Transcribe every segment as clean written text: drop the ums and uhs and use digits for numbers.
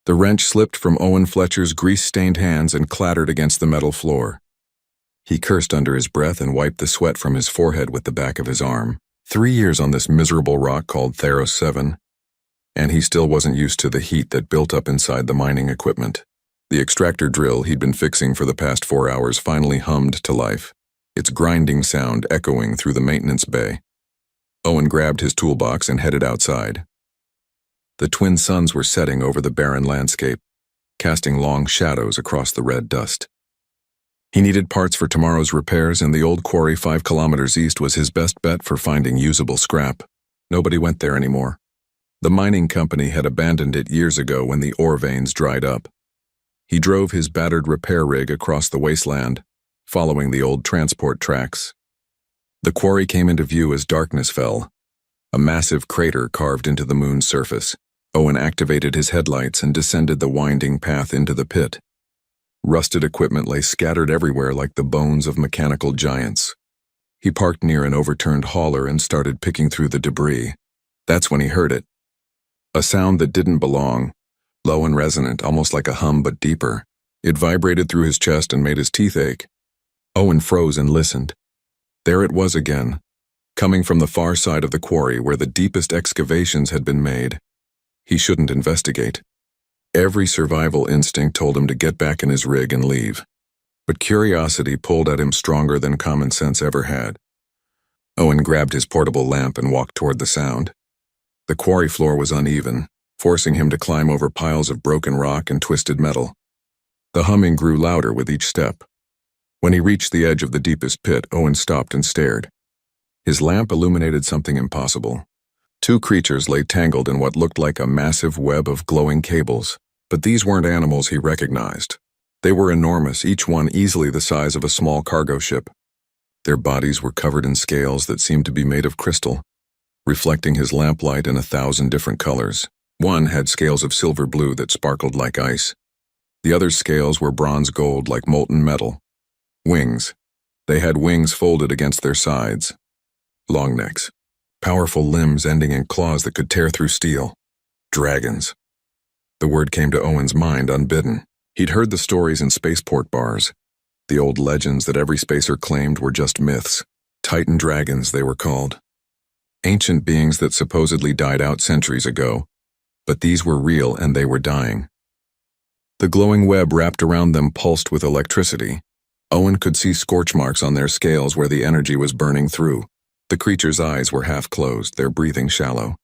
The wrench slipped from Owen Fletcher's grease-stained hands and clattered against the metal floor. He cursed under his breath and wiped the sweat from his forehead with the back of his arm. 3 years on this miserable rock called Theros 7, and he still wasn't used to the heat that built up inside the mining equipment. The extractor drill he'd been fixing for the past 4 hours finally hummed to life, its grinding sound echoing through the maintenance bay. Owen grabbed his toolbox and headed outside. The twin suns were setting over the barren landscape, casting long shadows across the red dust. He needed parts for tomorrow's repairs, and the old quarry 5 kilometers east was his best bet for finding usable scrap. Nobody went there anymore. The mining company had abandoned it years ago when the ore veins dried up. He drove his battered repair rig across the wasteland, following the old transport tracks. The quarry came into view as darkness fell, a massive crater carved into the moon's surface. Owen activated his headlights and descended the winding path into the pit. Rusted equipment lay scattered everywhere like the bones of mechanical giants. He parked near an overturned hauler and started picking through the debris. That's when he heard it. A sound that didn't belong, low and resonant, almost like a hum but deeper. It vibrated through his chest and made his teeth ache. Owen froze and listened. There it was again, coming from the far side of the quarry where the deepest excavations had been made. He shouldn't investigate. Every survival instinct told him to get back in his rig and leave. But curiosity pulled at him stronger than common sense ever had. Owen grabbed his portable lamp and walked toward the sound. The quarry floor was uneven, forcing him to climb over piles of broken rock and twisted metal. The humming grew louder with each step. When he reached the edge of the deepest pit, Owen stopped and stared. His lamp illuminated something impossible. 2 creatures lay tangled in what looked like a massive web of glowing cables, but these weren't animals he recognized. They were enormous, each one easily the size of a small cargo ship. Their bodies were covered in scales that seemed to be made of crystal, reflecting his lamplight in 1,000 different colors. One had scales of silver blue that sparkled like ice. The other's scales were bronze gold like molten metal. Wings. They had wings folded against their sides. Long necks. Powerful limbs ending in claws that could tear through steel. Dragons. The word came to Owen's mind unbidden. He'd heard the stories in spaceport bars. The old legends that every spacer claimed were just myths. Titan dragons, they were called. Ancient beings that supposedly died out centuries ago. But these were real and they were dying. The glowing web wrapped around them pulsed with electricity. Owen could see scorch marks on their scales where the energy was burning through. The creature's eyes were half closed, their breathing shallow.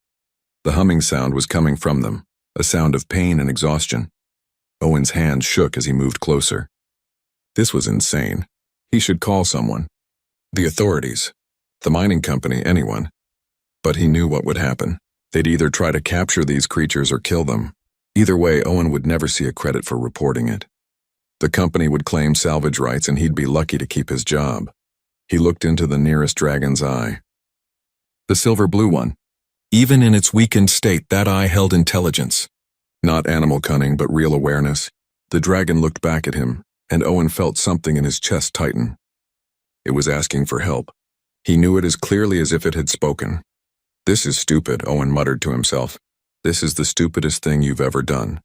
The humming sound was coming from them, a sound of pain and exhaustion. Owen's hands shook as he moved closer. This was insane. He should call someone. The authorities. The mining company, anyone. But he knew what would happen. They'd either try to capture these creatures or kill them. Either way, Owen would never see a credit for reporting it. The company would claim salvage rights and he'd be lucky to keep his job. He looked into the nearest dragon's eye. The silver blue one. Even in its weakened state, that eye held intelligence. Not animal cunning, but real awareness. The dragon looked back at him, and Owen felt something in his chest tighten. It was asking for help. He knew it as clearly as if it had spoken. This is stupid, Owen muttered to himself. This is the stupidest thing you've ever done.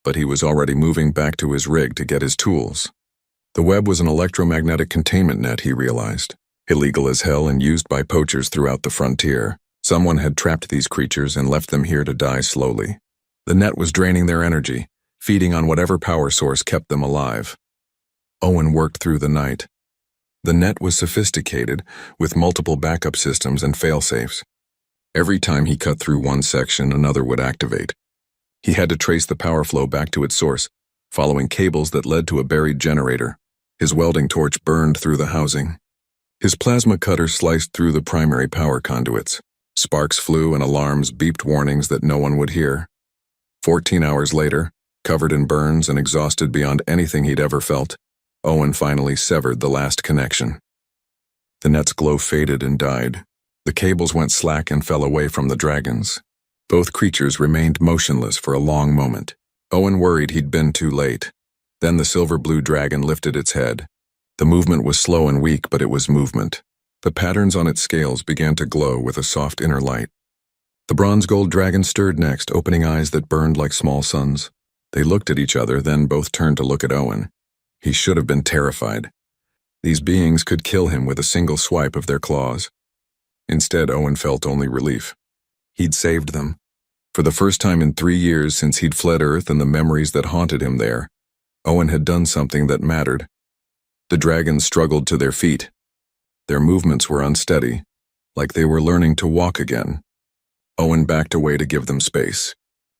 But he was already moving back to his rig to get his tools. The web was an electromagnetic containment net, he realized. Illegal as hell and used by poachers throughout the frontier. Someone had trapped these creatures and left them here to die slowly. The net was draining their energy, feeding on whatever power source kept them alive. Owen worked through the night. The net was sophisticated, with multiple backup systems and fail-safes. Every time he cut through one section, another would activate. He had to trace the power flow back to its source, following cables that led to a buried generator. His welding torch burned through the housing. His plasma cutter sliced through the primary power conduits. Sparks flew and alarms beeped warnings that no one would hear. 14 hours later, covered in burns and exhausted beyond anything he'd ever felt, Owen finally severed the last connection. The net's glow faded and died. The cables went slack and fell away from the dragons. Both creatures remained motionless for a long moment. Owen worried he'd been too late. Then the silver-blue dragon lifted its head. The movement was slow and weak, but it was movement. The patterns on its scales began to glow with a soft inner light. The bronze-gold dragon stirred next, opening eyes that burned like small suns. They looked at each other, then both turned to look at Owen. He should have been terrified. These beings could kill him with a single swipe of their claws. Instead, Owen felt only relief. He'd saved them. For the first time in 3 years since he'd fled Earth and the memories that haunted him there, Owen had done something that mattered. The dragons struggled to their feet. Their movements were unsteady, like they were learning to walk again. Owen backed away to give them space.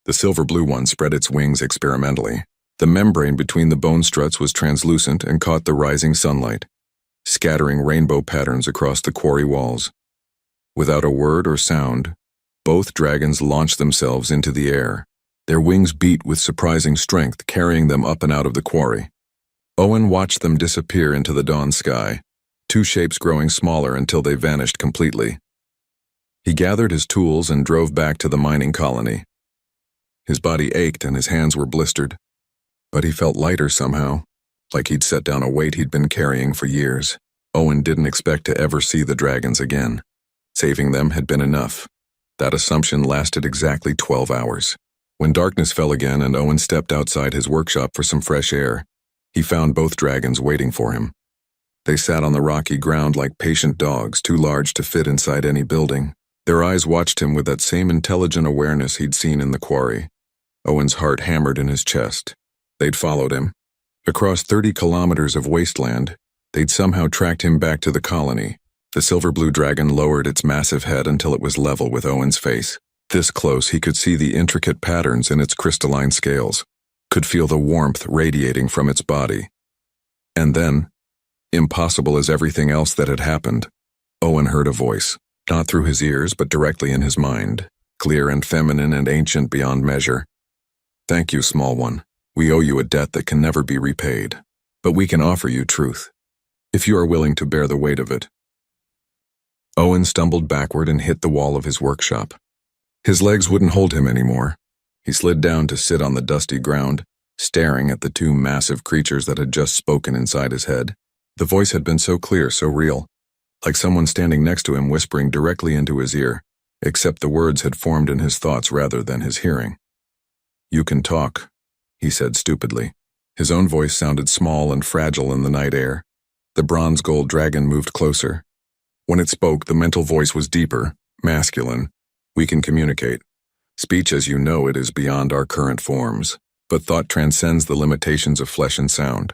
The silver-blue one spread its wings experimentally. The membrane between the bone struts was translucent and caught the rising sunlight, scattering rainbow patterns across the quarry walls. Without a word or sound, both dragons launched themselves into the air. Their wings beat with surprising strength, carrying them up and out of the quarry. Owen watched them disappear into the dawn sky, two shapes growing smaller until they vanished completely. He gathered his tools and drove back to the mining colony. His body ached and his hands were blistered, but he felt lighter somehow, like he'd set down a weight he'd been carrying for years. Owen didn't expect to ever see the dragons again. Saving them had been enough. That assumption lasted exactly 12 hours. When darkness fell again and Owen stepped outside his workshop for some fresh air, he found both dragons waiting for him. They sat on the rocky ground like patient dogs, too large to fit inside any building. Their eyes watched him with that same intelligent awareness he'd seen in the quarry. Owen's heart hammered in his chest. They'd followed him. Across 30 kilometers of wasteland, they'd somehow tracked him back to the colony. The silver-blue dragon lowered its massive head until it was level with Owen's face. This close, he could see the intricate patterns in its crystalline scales, could feel the warmth radiating from its body. And then, impossible as everything else that had happened, Owen heard a voice, not through his ears but directly in his mind, clear and feminine and ancient beyond measure. "Thank you, small one. We owe you a debt that can never be repaid, but we can offer you truth, if you are willing to bear the weight of it." Owen stumbled backward and hit the wall of his workshop. His legs wouldn't hold him anymore. He slid down to sit on the dusty ground, staring at the two massive creatures that had just spoken inside his head. The voice had been so clear, so real, like someone standing next to him whispering directly into his ear, except the words had formed in his thoughts rather than his hearing. "You can talk," he said stupidly. His own voice sounded small and fragile in the night air. The bronze-gold dragon moved closer. When it spoke, the mental voice was deeper, masculine. "We can communicate. Speech as you know it is beyond our current forms, but thought transcends the limitations of flesh and sound.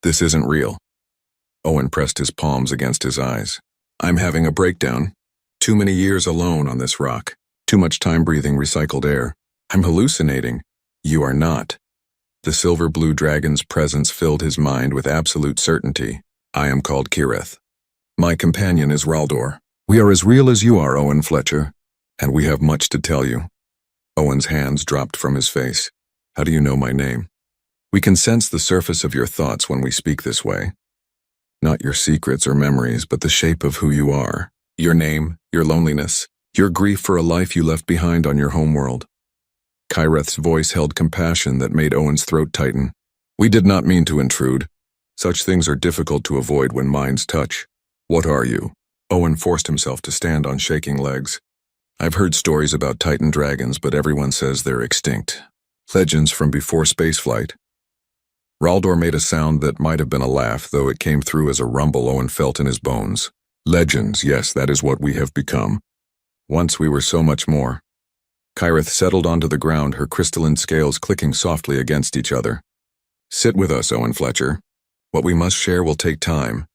This isn't real." Owen pressed his palms against his eyes. "I'm having a breakdown. Too many years alone on this rock. Too much time breathing recycled air. I'm hallucinating." "You are not." The silver-blue dragon's presence filled his mind with absolute certainty. "I am called Kirith. My companion is Raldor. We are as real as you are, Owen Fletcher, and we have much to tell you." Owen's hands dropped from his face. "How do you know my name?" "We can sense the surface of your thoughts when we speak this way. Not your secrets or memories, but the shape of who you are. Your name, your loneliness, your grief for a life you left behind on your homeworld." Kirith's voice held compassion that made Owen's throat tighten. "We did not mean to intrude. Such things are difficult to avoid when minds touch. What are you?" Owen forced himself to stand on shaking legs. "I've heard stories about Titan dragons, but everyone says they're extinct. Legends from before spaceflight." Raldor made a sound that might have been a laugh, though it came through as a rumble Owen felt in his bones. "Legends, yes, that is what we have become. Once we were so much more." Kirith settled onto the ground, her crystalline scales clicking softly against each other. "Sit with us, Owen Fletcher. What we must share will take time,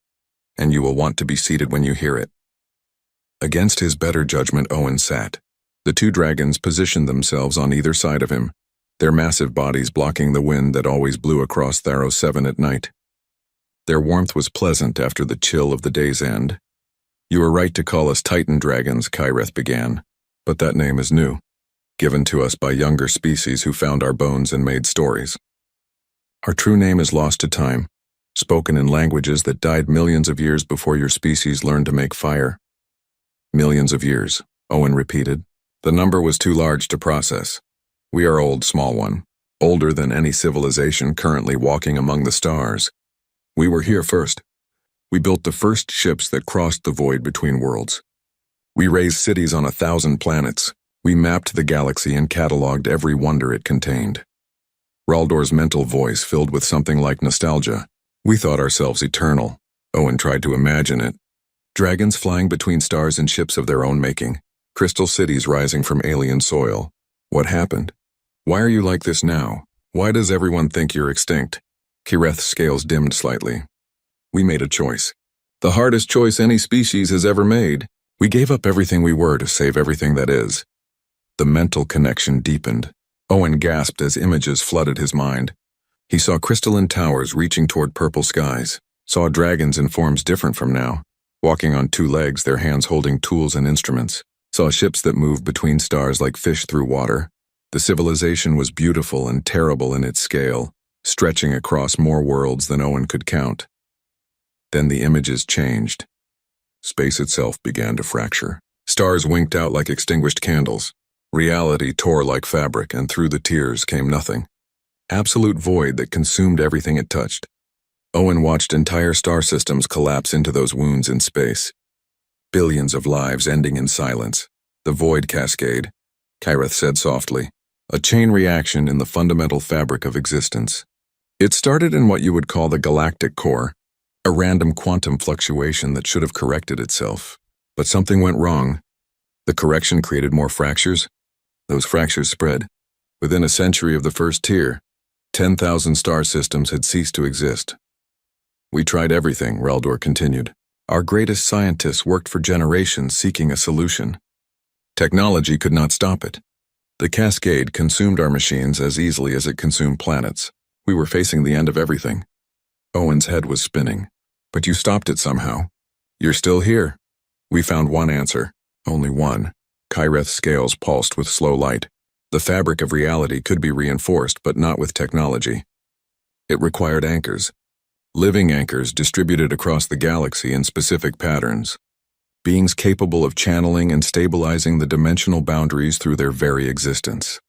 and you will want to be seated when you hear it." Against his better judgment, Owen sat. The two dragons positioned themselves on either side of him, their massive bodies blocking the wind that always blew across Tharo 7 at night. Their warmth was pleasant after the chill of the day's end. "You were right to call us Titan dragons," Kirith began, "but that name is new, given to us by younger species who found our bones and made stories. Our true name is lost to time, spoken in languages that died millions of years before your species learned to make fire." "Millions of years," Owen repeated. The number was too large to process. "We are old, small one, older than any civilization currently walking among the stars. We were here first. We built the first ships that crossed the void between worlds. We raised cities on 1,000 planets. We mapped the galaxy and cataloged every wonder it contained. Raldor's mental voice filled with something like nostalgia. We thought ourselves eternal. Owen tried to imagine it. Dragons flying between stars in ships of their own making. Crystal cities rising from alien soil. What happened? Why are you like this now? Why does everyone think you're extinct? Kireth's scales dimmed slightly. We made a choice. The hardest choice any species has ever made. We gave up everything we were to save everything that is. The mental connection deepened. Owen gasped as images flooded his mind. He saw crystalline towers reaching toward purple skies, saw dragons in forms different from now, walking on two legs, their hands holding tools and instruments, saw ships that moved between stars like fish through water. The civilization was beautiful and terrible in its scale, stretching across more worlds than Owen could count. Then the images changed. Space itself began to fracture. Stars winked out like extinguished candles. Reality tore like fabric, and through the tears came nothing. Absolute void that consumed everything it touched. Owen watched entire star systems collapse into those wounds in space. Billions of lives ending in silence. The void cascade, Kireth said softly. A chain reaction in the fundamental fabric of existence. It started in what you would call the galactic core, a random quantum fluctuation that should have corrected itself. But something went wrong. The correction created more fractures. Those fractures spread. Within a century of the first tier, 10,000 star systems had ceased to exist. We tried everything, Raldor continued. Our greatest scientists worked for generations seeking a solution. Technology could not stop it. The cascade consumed our machines as easily as it consumed planets. We were facing the end of everything. Owen's head was spinning. But you stopped it somehow. You're still here. We found one answer. Only one. Kireth's scales pulsed with slow light. The fabric of reality could be reinforced, but not with technology. It required anchors. Living anchors distributed across the galaxy in specific patterns. Beings capable of channeling and stabilizing the dimensional boundaries through their very existence.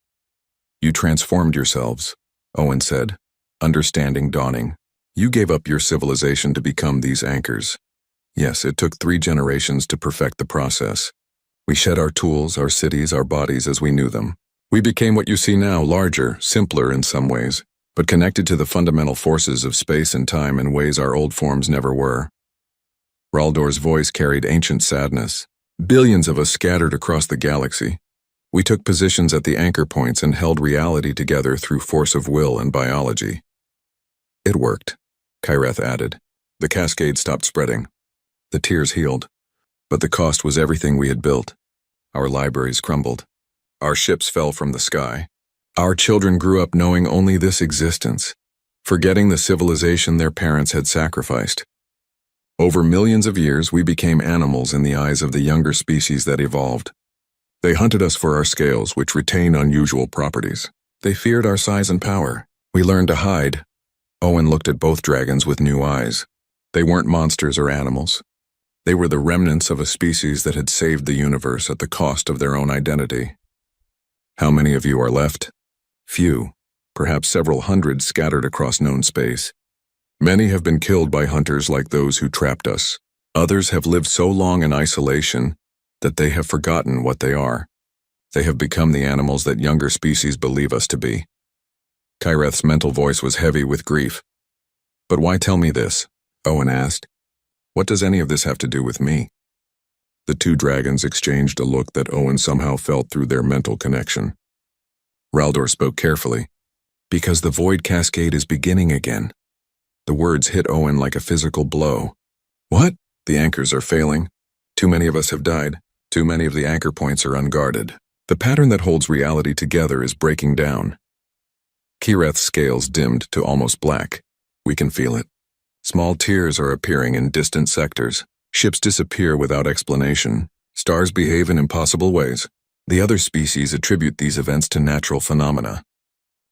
You transformed yourselves, Owen said, understanding dawning. You gave up your civilization to become these anchors. Yes, it took 3 generations to perfect the process. We shed our tools, our cities, our bodies as we knew them. We became what you see now, larger, simpler in some ways, but connected to the fundamental forces of space and time in ways our old forms never were. Raldor's voice carried ancient sadness. Billions of us scattered across the galaxy. We took positions at the anchor points and held reality together through force of will and biology. It worked, Kireth added. The cascade stopped spreading. The tears healed. But the cost was everything we had built. Our libraries crumbled. Our ships fell from the sky. Our children grew up knowing only this existence, forgetting the civilization their parents had sacrificed. Over millions of years, we became animals in the eyes of the younger species that evolved. They hunted us for our scales, which retain unusual properties. They feared our size and power. We learned to hide. Owen looked at both dragons with new eyes. They weren't monsters or animals. They were the remnants of a species that had saved the universe at the cost of their own identity. How many of you are left? Few, perhaps several hundred scattered across known space. Many have been killed by hunters like those who trapped us. Others have lived so long in isolation that they have forgotten what they are. They have become the animals that younger species believe us to be. Kireth's mental voice was heavy with grief. But why tell me this? Owen asked. What does any of this have to do with me? The 2 dragons exchanged a look that Owen somehow felt through their mental connection. Raldor spoke carefully. Because the void cascade is beginning again. The words hit Owen like a physical blow. What? The anchors are failing. Too many of us have died. Too many of the anchor points are unguarded. The pattern that holds reality together is breaking down. Kireth's scales dimmed to almost black. We can feel it. Small tears are appearing in distant sectors. Ships disappear without explanation. Stars behave in impossible ways. The other species attribute these events to natural phenomena.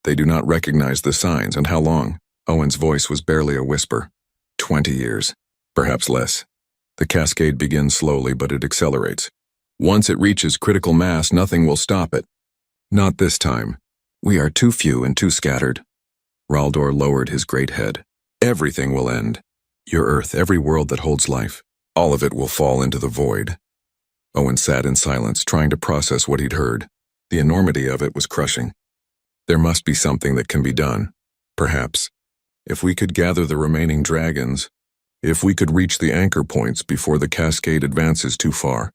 They do not recognize the signs, and how long? Owen's voice was barely a whisper. 20 years. Perhaps less. The cascade begins slowly, but it accelerates. Once it reaches critical mass, nothing will stop it. Not this time. We are too few and too scattered. Raldor lowered his great head. Everything will end. Your Earth, every world that holds life. All of it will fall into the void. Owen sat in silence, trying to process what he'd heard. The enormity of it was crushing. There must be something that can be done. Perhaps, if we could gather the remaining dragons, if we could reach the anchor points before the cascade advances too far,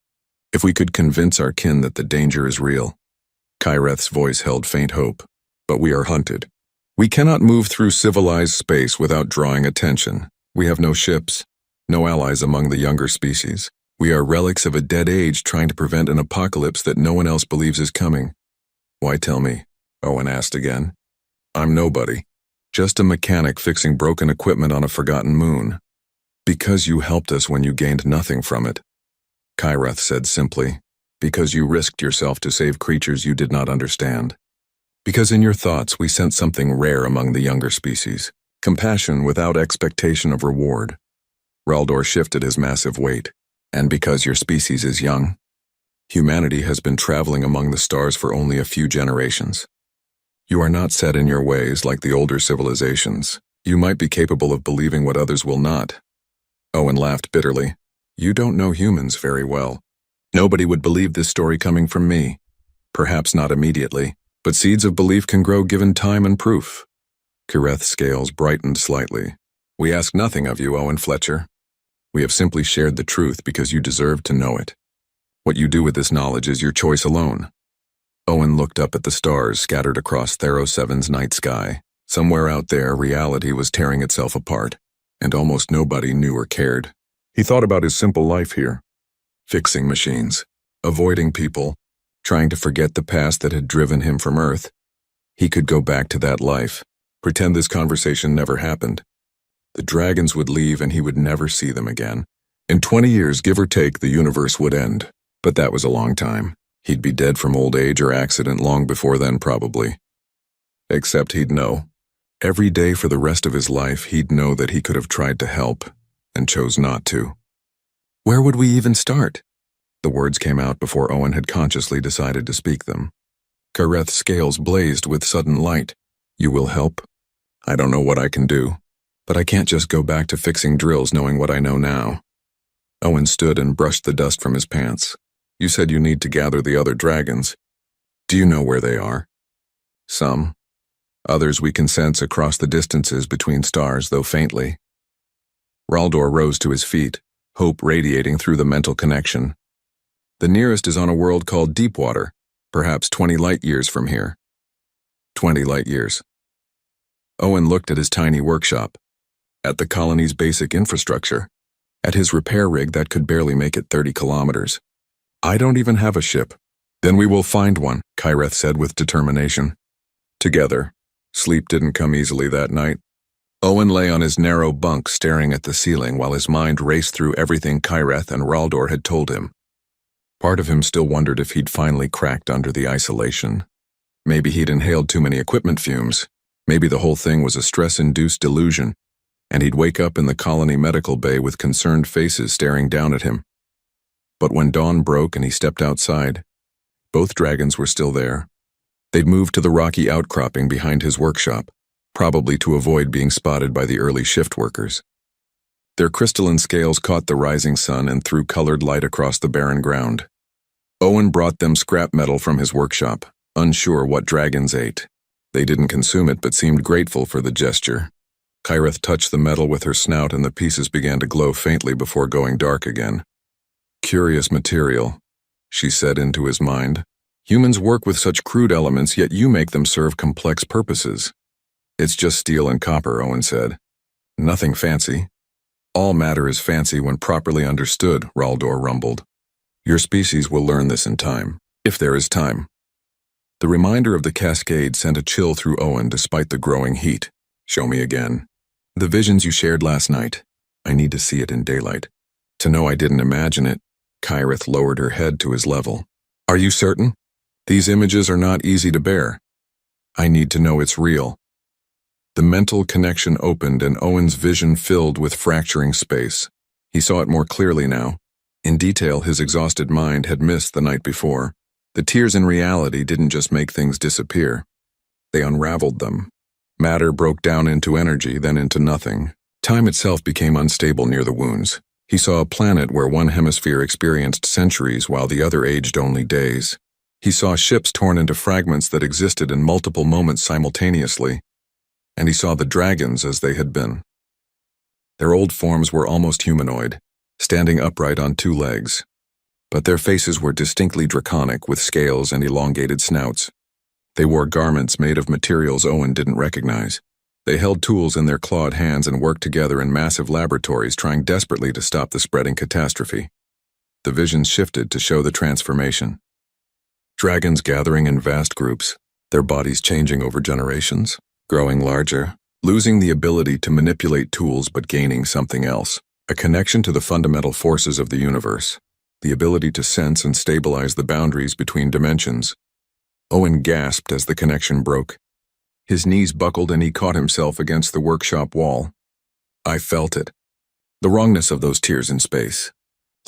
if we could convince our kin that the danger is real. Kyreth's voice held faint hope. But we are hunted. We cannot move through civilized space without drawing attention. We have no ships, no allies among the younger species. We are relics of a dead age trying to prevent an apocalypse that no one else believes is coming. Why tell me? Owen asked again. I'm nobody. Just a mechanic fixing broken equipment on a forgotten moon. Because you helped us when you gained nothing from it. Kyreth said simply. Because you risked yourself to save creatures you did not understand. Because in your thoughts we sent something rare among the younger species. Compassion without expectation of reward. Raldor shifted his massive weight. And because your species is young. Humanity has been traveling among the stars for only a few generations. You are not set in your ways like the older civilizations. You might be capable of believing what others will not. Owen laughed bitterly. You don't know humans very well. Nobody would believe this story coming from me. Perhaps not immediately, but seeds of belief can grow given time and proof. Kyreth's scales brightened slightly. We ask nothing of you, Owen Fletcher. We have simply shared the truth because you deserve to know it. What you do with this knowledge is your choice alone. Owen looked up at the stars scattered across Thero 7's night sky. Somewhere out there, reality was tearing itself apart, and almost nobody knew or cared. He thought about his simple life here. Fixing machines, avoiding people, trying to forget the past that had driven him from Earth. He could go back to that life, pretend this conversation never happened. The dragons would leave and he would never see them again. In 20 years, give or take, the universe would end. But that was a long time. He'd be dead from old age or accident long before then, probably. Except he'd know. Every day for the rest of his life, he'd know that he could have tried to help, and chose not to. Where would we even start? The words came out before Owen had consciously decided to speak them. Kyreth's scales blazed with sudden light. You will help? I don't know what I can do, but I can't just go back to fixing drills knowing what I know now. Owen stood and brushed the dust from his pants. You said you need to gather the other dragons. Do you know where they are? Some. Others we can sense across the distances between stars, though faintly. Raldor rose to his feet, hope radiating through the mental connection. The nearest is on a world called Deepwater, perhaps 20 light-years from here. 20 light-years. Owen looked at his tiny workshop, at the colony's basic infrastructure, at his repair rig that could barely make it 30 kilometers. I don't even have a ship. Then we will find one, Kyreth said with determination. Together. Sleep didn't come easily that night. Owen lay on his narrow bunk staring at the ceiling while his mind raced through everything Kyreth and Raldor had told him. Part of him still wondered if he'd finally cracked under the isolation. Maybe he'd inhaled too many equipment fumes. Maybe the whole thing was a stress-induced delusion, and he'd wake up in the colony medical bay with concerned faces staring down at him. But when dawn broke and he stepped outside, both dragons were still there. They'd moved to the rocky outcropping behind his workshop, probably to avoid being spotted by the early shift workers. Their crystalline scales caught the rising sun and threw colored light across the barren ground. Owen brought them scrap metal from his workshop, unsure what dragons ate. They didn't consume it but seemed grateful for the gesture. Kyreth touched the metal with her snout and the pieces began to glow faintly before going dark again. Curious material, she said into his mind. Humans work with such crude elements, yet you make them serve complex purposes. It's just steel and copper, Owen said. Nothing fancy. All matter is fancy when properly understood, Raldor rumbled. Your species will learn this in time, if there is time. The reminder of the cascade sent a chill through Owen despite the growing heat. Show me again. The visions you shared last night. I need to see it in daylight. To know I didn't imagine it. Kyreth lowered her head to his level. Are you certain? These images are not easy to bear. I need to know it's real. The mental connection opened and Owen's vision filled with fracturing space. He saw it more clearly now. In detail, his exhausted mind had missed the night before. The tears in reality didn't just make things disappear. They unraveled them. Matter broke down into energy, then into nothing. Time itself became unstable near the wounds. He saw a planet where one hemisphere experienced centuries while the other aged only days. He saw ships torn into fragments that existed in multiple moments simultaneously, and he saw the dragons as they had been. Their old forms were almost humanoid, standing upright on two legs, but their faces were distinctly draconic with scales and elongated snouts. They wore garments made of materials Owen didn't recognize. They held tools in their clawed hands and worked together in massive laboratories trying desperately to stop the spreading catastrophe. The visions shifted to show the transformation. Dragons gathering in vast groups, their bodies changing over generations, growing larger, losing the ability to manipulate tools but gaining something else, a connection to the fundamental forces of the universe, the ability to sense and stabilize the boundaries between dimensions. Owen gasped as the connection broke. His knees buckled and he caught himself against the workshop wall. I felt it. The wrongness of those tears in space.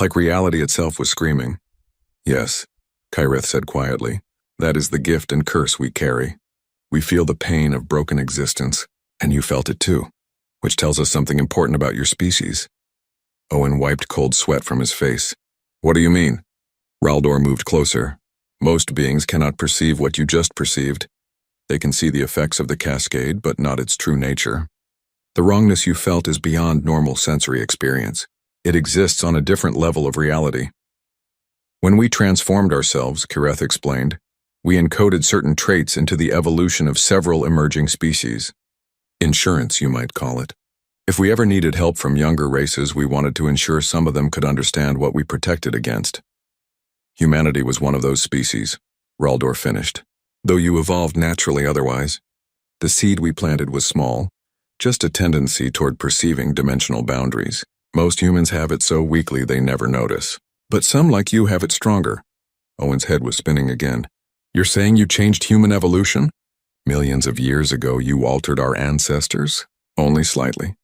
Like reality itself was screaming. Yes, Kyrith said quietly. That is the gift and curse we carry. We feel the pain of broken existence, and you felt it too, which tells us something important about your species. Owen wiped cold sweat from his face. What do you mean? Raldor moved closer. Most beings cannot perceive what you just perceived. They can see the effects of the cascade, but not its true nature. The wrongness you felt is beyond normal sensory experience. It exists on a different level of reality. When we transformed ourselves, Kyrith explained, we encoded certain traits into the evolution of several emerging species. Insurance, you might call it. If we ever needed help from younger races, we wanted to ensure some of them could understand what we protected against. Humanity was one of those species, Raldor finished. Though you evolved naturally otherwise. The seed we planted was small, just a tendency toward perceiving dimensional boundaries. Most humans have it so weakly they never notice. But some like you have it stronger. Owen's head was spinning again. You're saying you changed human evolution? Millions of years ago you altered our ancestors? Only slightly.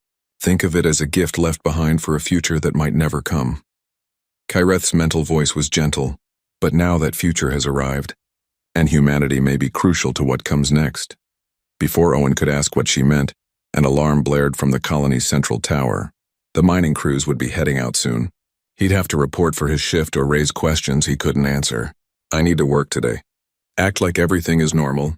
Think of it as a gift left behind for a future that might never come. Kyrith's mental voice was gentle, but now that future has arrived, and humanity may be crucial to what comes next. Before Owen could ask what she meant, an alarm blared from the colony's central tower. The mining crews would be heading out soon. He'd have to report for his shift or raise questions he couldn't answer. I need to work today. Act like everything is normal.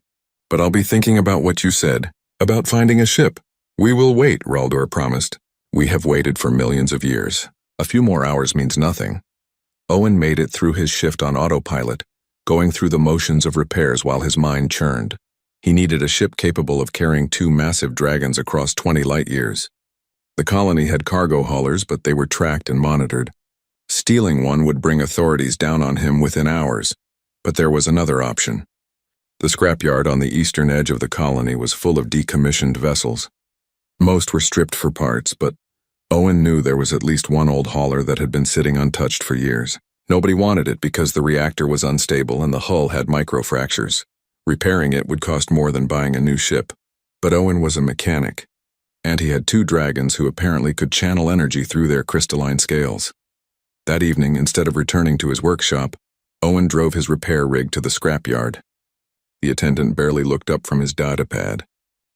But I'll be thinking about what you said, about finding a ship. We will wait, Raldor promised. We have waited for millions of years. A few more hours means nothing. Owen made it through his shift on autopilot, going through the motions of repairs while his mind churned. He needed a ship capable of carrying 2 massive dragons across 20 light-years. The colony had cargo haulers, but they were tracked and monitored. Stealing one would bring authorities down on him within hours, but there was another option. The scrapyard on the eastern edge of the colony was full of decommissioned vessels. Most were stripped for parts, but Owen knew there was at least one old hauler that had been sitting untouched for years. Nobody wanted it because the reactor was unstable and the hull had microfractures. Repairing it would cost more than buying a new ship. But Owen was a mechanic, and he had 2 dragons who apparently could channel energy through their crystalline scales. That evening, instead of returning to his workshop, Owen drove his repair rig to the scrapyard. The attendant barely looked up from his data pad.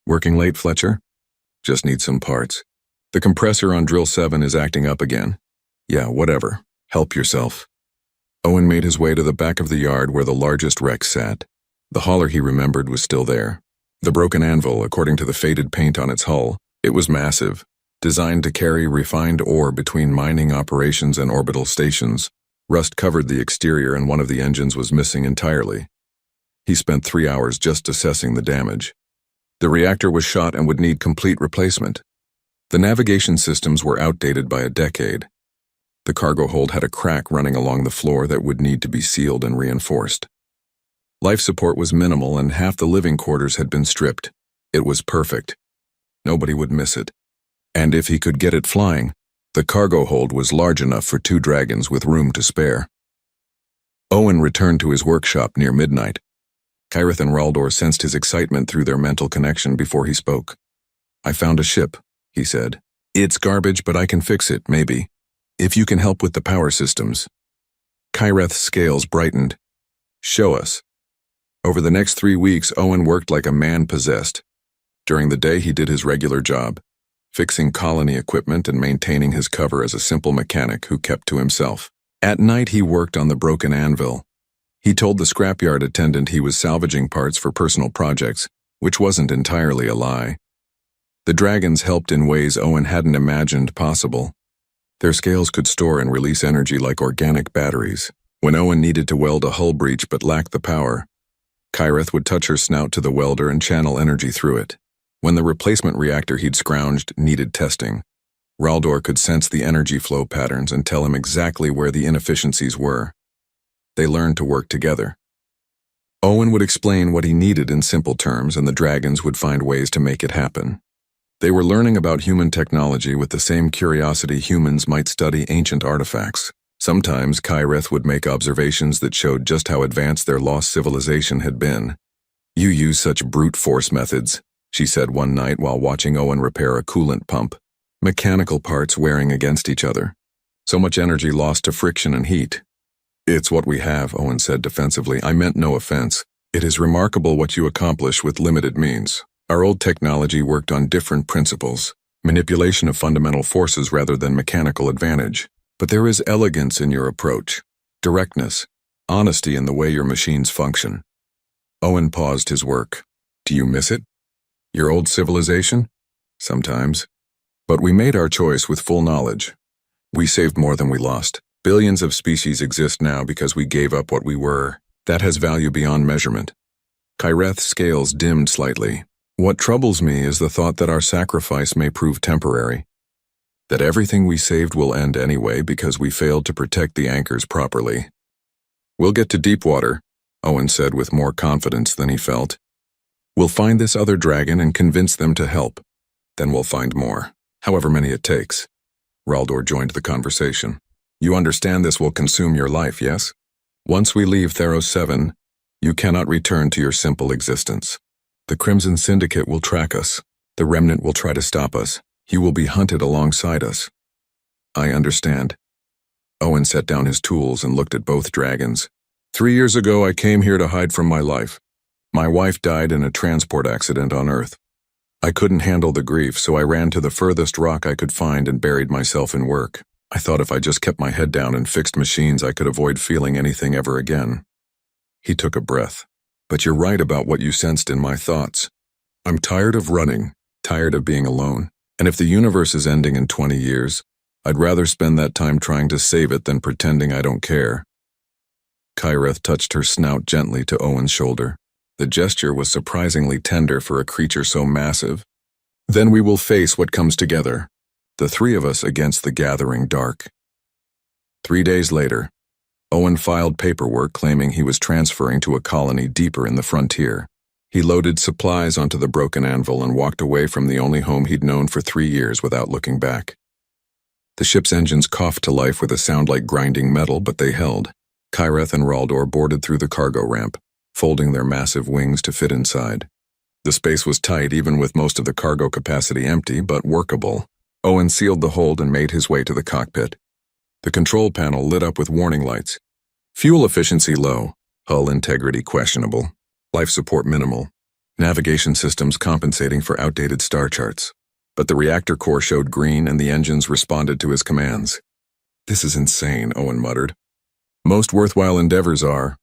Working late, Fletcher? Just need some parts. The compressor on Drill 7 is acting up again. Yeah, whatever. Help yourself. Owen made his way to the back of the yard where the largest wreck sat. The hauler he remembered was still there. The broken anvil, according to the faded paint on its hull, it was massive, designed to carry refined ore between mining operations and orbital stations. Rust covered the exterior and one of the engines was missing entirely. He spent 3 hours just assessing the damage. The reactor was shot and would need complete replacement. The navigation systems were outdated by a decade. The cargo hold had a crack running along the floor that would need to be sealed and reinforced. Life support was minimal and half the living quarters had been stripped. It was perfect. Nobody would miss it. And if he could get it flying, the cargo hold was large enough for 2 dragons with room to spare. Owen returned to his workshop near midnight. Kyrith and Raldor sensed his excitement through their mental connection before he spoke. I found a ship, he said. It's garbage, but I can fix it, maybe. If you can help with the power systems. Kyrith's scales brightened. Show us. Over the next 3 weeks, Owen worked like a man possessed. During the day, he did his regular job, fixing colony equipment and maintaining his cover as a simple mechanic who kept to himself. At night, he worked on the broken anvil. He told the scrapyard attendant he was salvaging parts for personal projects, which wasn't entirely a lie. The dragons helped in ways Owen hadn't imagined possible. Their scales could store and release energy like organic batteries. When Owen needed to weld a hull breach but lacked the power, Kyreth would touch her snout to the welder and channel energy through it. When the replacement reactor he'd scrounged needed testing, Raldor could sense the energy flow patterns and tell him exactly where the inefficiencies were. They learned to work together. Owen would explain what he needed in simple terms, and the dragons would find ways to make it happen. They were learning about human technology with the same curiosity humans might study ancient artifacts. Sometimes Kyreth would make observations that showed just how advanced their lost civilization had been. "You use such brute force methods," she said one night while watching Owen repair a coolant pump. "Mechanical parts wearing against each other. So much energy lost to friction and heat." "It's what we have," Owen said defensively. "I meant no offense. It is remarkable what you accomplish with limited means. Our old technology worked on different principles, manipulation of fundamental forces rather than mechanical advantage. But there is elegance in your approach, directness, honesty in the way your machines function." Owen paused his work. "Do you miss it? Your old civilization?" "Sometimes. But we made our choice with full knowledge. We saved more than we lost. Billions of species exist now because we gave up what we were. That has value beyond measurement." Kyreth's scales dimmed slightly. "What troubles me is the thought that our sacrifice may prove temporary. That everything we saved will end anyway because we failed to protect the anchors properly." "We'll get to deep water," Owen said with more confidence than he felt. "We'll find this other dragon and convince them to help. Then we'll find more, however many it takes." Raldor joined the conversation. "You understand this will consume your life, yes? Once we leave Theros 7, you cannot return to your simple existence. The Crimson Syndicate will track us. The Remnant will try to stop us. You will be hunted alongside us." "I understand." Owen set down his tools and looked at both dragons. 3 years ago, I came here to hide from my life. My wife died in a transport accident on Earth. I couldn't handle the grief, so I ran to the furthest rock I could find and buried myself in work. I thought if I just kept my head down and fixed machines, I could avoid feeling anything ever again." He took a breath. "But you're right about what you sensed in my thoughts. I'm tired of running, tired of being alone. And if the universe is ending in 20 years, I'd rather spend that time trying to save it than pretending I don't care." Kyreth touched her snout gently to Owen's shoulder. The gesture was surprisingly tender for a creature so massive. "Then we will face what comes together, the three of us against the gathering dark." 3 days later, Owen filed paperwork claiming he was transferring to a colony deeper in the frontier. He loaded supplies onto the broken anvil and walked away from the only home he'd known for 3 years without looking back. The ship's engines coughed to life with a sound like grinding metal, but they held. Kyreth and Raldor boarded through the cargo ramp, folding their massive wings to fit inside. The space was tight, even with most of the cargo capacity empty, but workable. Owen sealed the hold and made his way to the cockpit. The control panel lit up with warning lights. Fuel efficiency low, hull integrity questionable, life support minimal, navigation systems compensating for outdated star charts. But the reactor core showed green and the engines responded to his commands. "This is insane," Owen muttered. "Most worthwhile endeavors are,"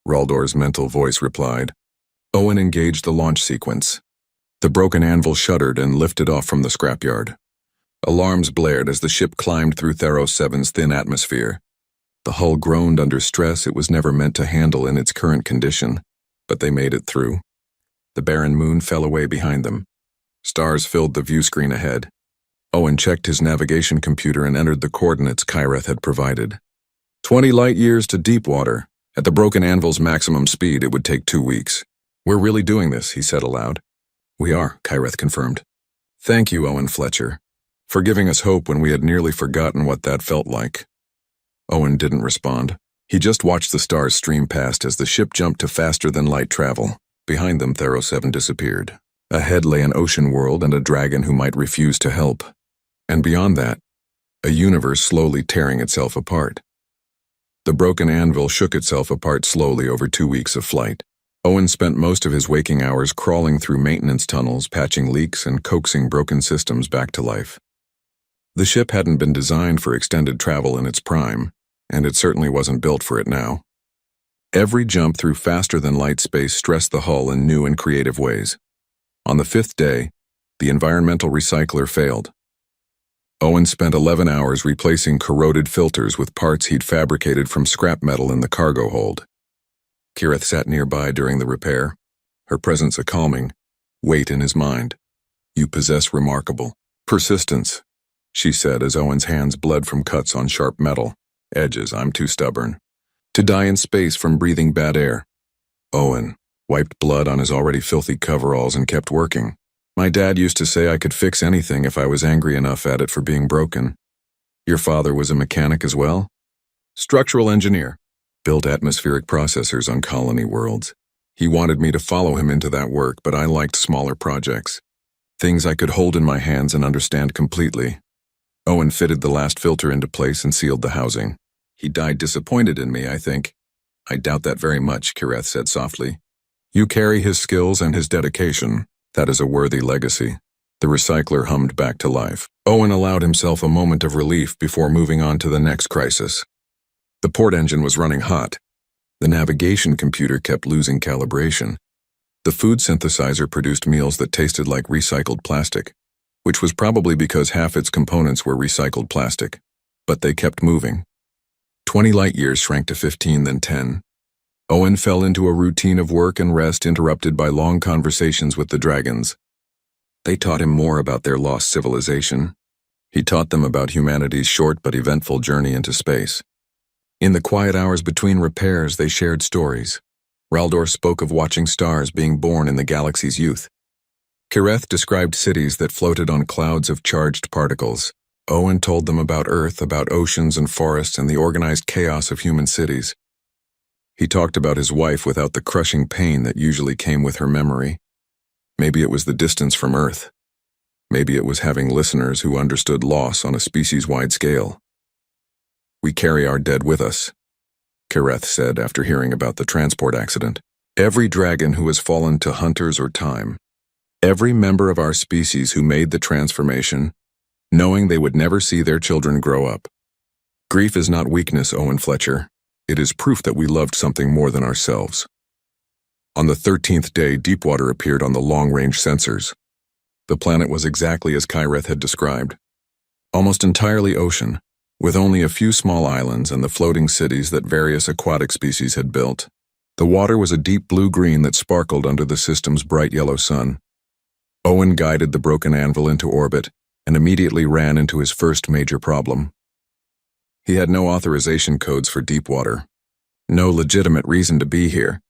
Raldor's mental voice replied. Owen engaged the launch sequence. The broken anvil shuddered and lifted off from the scrapyard. Alarms blared as the ship climbed through Theros 7's thin atmosphere. The hull groaned under stress it was never meant to handle in its current condition, but they made it through. The barren moon fell away behind them. Stars filled the view screen ahead. Owen checked his navigation computer and entered the coordinates Kyreth had provided. 20 light years to deep water. At the broken anvil's maximum speed, it would take 2 weeks. "We're really doing this," he said aloud. "We are," Kyreth confirmed. "Thank you, Owen Fletcher, for giving us hope when we had nearly forgotten what that felt like." Owen didn't respond. He just watched the stars stream past as the ship jumped to faster-than-light travel. Behind them, Theros 7 disappeared. Ahead lay an ocean world and a dragon who might refuse to help. And beyond that, a universe slowly tearing itself apart. The broken anvil shook itself apart slowly over 2 weeks of flight. Owen spent most of his waking hours crawling through maintenance tunnels, patching leaks, and coaxing broken systems back to life. The ship hadn't been designed for extended travel in its prime, and it certainly wasn't built for it now. Every jump through faster-than-light space stressed the hull in new and creative ways. On the 5th day, the environmental recycler failed. Owen spent 11 hours replacing corroded filters with parts he'd fabricated from scrap metal in the cargo hold. Kirith sat nearby during the repair, her presence a calming weight in his mind. "You possess remarkable persistence," she said as Owen's hands bled from cuts on sharp metal edges. "I'm too stubborn to die in space from breathing bad air." Owen wiped blood on his already filthy coveralls and kept working. "My dad used to say I could fix anything if I was angry enough at it for being broken." "Your father was a mechanic as well?" "Structural engineer. Built atmospheric processors on colony worlds. He wanted me to follow him into that work, but I liked smaller projects. Things I could hold in my hands and understand completely." Owen fitted the last filter into place and sealed the housing. "He died disappointed in me, I think." "I doubt that very much," Kirith said softly. "You carry his skills and his dedication. That is a worthy legacy." The recycler hummed back to life. Owen allowed himself a moment of relief before moving on to the next crisis. The port engine was running hot. The navigation computer kept losing calibration. The food synthesizer produced meals that tasted like recycled plastic, which was probably because half its components were recycled plastic. But they kept moving. 20 light years shrank to 15, then 10. Owen fell into a routine of work and rest interrupted by long conversations with the dragons. They taught him more about their lost civilization. He taught them about humanity's short but eventful journey into space. In the quiet hours between repairs, they shared stories. Raldor spoke of watching stars being born in the galaxy's youth. Kirith described cities that floated on clouds of charged particles. Owen told them about Earth, about oceans and forests and the organized chaos of human cities. He talked about his wife without the crushing pain that usually came with her memory. Maybe it was the distance from Earth. Maybe it was having listeners who understood loss on a species-wide scale. "We carry our dead with us," Kirith said after hearing about the transport accident. "Every dragon who has fallen to hunters or time. Every member of our species who made the transformation, knowing they would never see their children grow up. Grief is not weakness, Owen Fletcher. It is proof that we loved something more than ourselves." On the 13th day, Deepwater appeared on the long-range sensors. The planet was exactly as Kirith had described. Almost entirely ocean, with only a few small islands and the floating cities that various aquatic species had built. The water was a deep blue-green that sparkled under the system's bright yellow sun. Owen guided the broken anvil into orbit and immediately ran into his first major problem. He had no authorization codes for Deepwater. No legitimate reason to be here.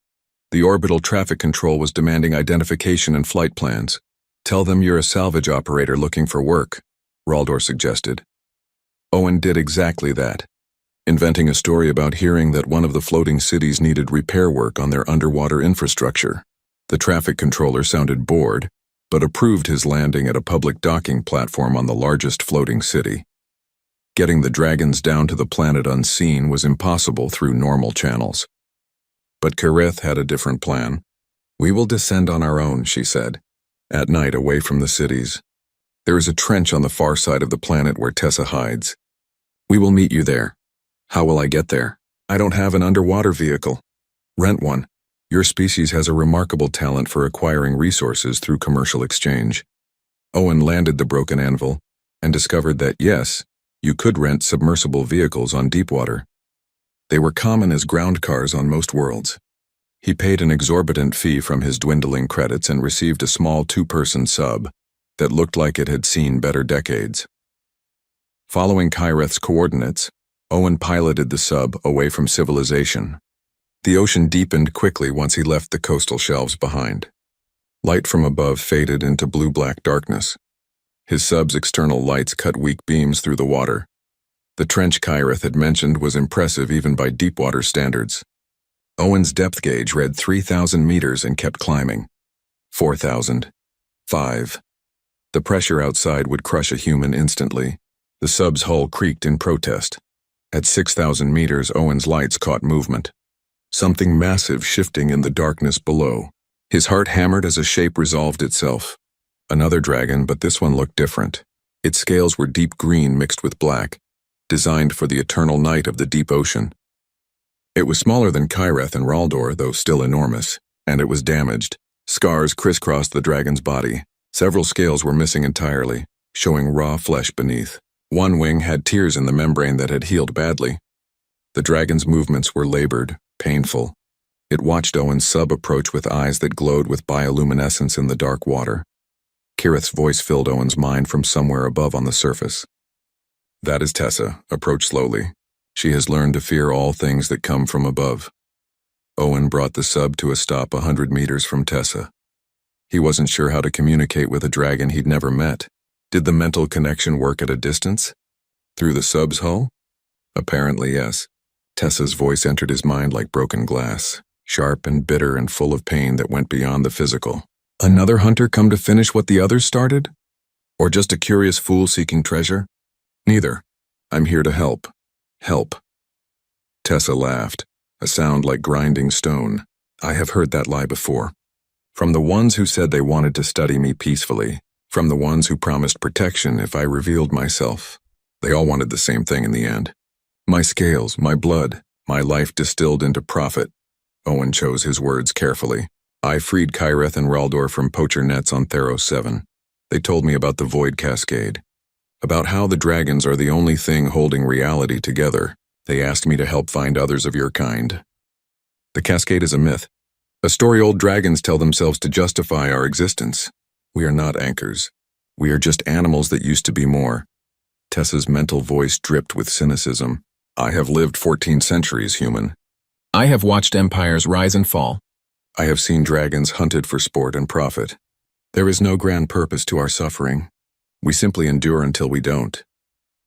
The orbital traffic control was demanding identification and flight plans. "Tell them you're a salvage operator looking for work," Raldor suggested. Owen did exactly that, inventing a story about hearing that one of the floating cities needed repair work on their underwater infrastructure. The traffic controller sounded bored, but approved his landing at a public docking platform on the largest floating city. Getting the dragons down to the planet unseen was impossible through normal channels. But Kirith had a different plan. "We will descend on our own," she said, "at night away from the cities. There is a trench on the far side of the planet where Tessa hides. We will meet you there." "How will I get there?" "I don't have an underwater vehicle." "Rent one. Your species has a remarkable talent for acquiring resources through commercial exchange." Owen landed the broken anvil and discovered that, yes, you could rent submersible vehicles on Deepwater. They were common as ground cars on most worlds. He paid an exorbitant fee from his dwindling credits and received a small two-person sub that looked like it had seen better decades. Following Kirith's coordinates, Owen piloted the sub away from civilization. The ocean deepened quickly once he left the coastal shelves behind. Light from above faded into blue-black darkness. His sub's external lights cut weak beams through the water. The trench Kirith had mentioned was impressive even by Deepwater standards. Owen's depth gauge read 3,000 meters and kept climbing. 4,000. 5. The pressure outside would crush a human instantly. The sub's hull creaked in protest. At 6,000 meters, Owen's lights caught movement. Something massive shifting in the darkness below. His heart hammered as a shape resolved itself. Another dragon, but this one looked different. Its scales were deep green mixed with black, designed for the eternal night of the deep ocean. It was smaller than Kyreth and Raldor, though still enormous, and it was damaged. Scars crisscrossed the dragon's body. Several scales were missing entirely, showing raw flesh beneath. One wing had tears in the membrane that had healed badly. The dragon's movements were labored, painful. It watched Owen's sub approach with eyes that glowed with bioluminescence in the dark water. Kirith's voice filled Owen's mind from somewhere above on the surface. "That is Tessa. Approach slowly. She has learned to fear all things that come from above." Owen brought the sub to a stop 100 meters from Tessa. He wasn't sure how to communicate with a dragon he'd never met. Did the mental connection work at a distance? Through the sub's hull? Apparently yes. Tessa's voice entered his mind like broken glass, sharp and bitter and full of pain that went beyond the physical. Another hunter come to finish what the others started? Or just a curious fool seeking treasure? Neither. I'm here to help. Help. Tessa laughed, a sound like grinding stone. I have heard that lie before. From the ones who said they wanted to study me peacefully, from the ones who promised protection if I revealed myself. They all wanted the same thing in the end. My scales, my blood, my life distilled into profit. Owen chose his words carefully. I freed Kyreth and Raldor from poacher nets on Theros 7. They told me about the Void Cascade, about how the dragons are the only thing holding reality together. They asked me to help find others of your kind. The Cascade is a myth, a story old dragons tell themselves to justify our existence. We are not anchors. We are just animals that used to be more. Tessa's mental voice dripped with cynicism. I have lived 14 centuries, human. I have watched empires rise and fall. I have seen dragons hunted for sport and profit. There is no grand purpose to our suffering. We simply endure until we don't.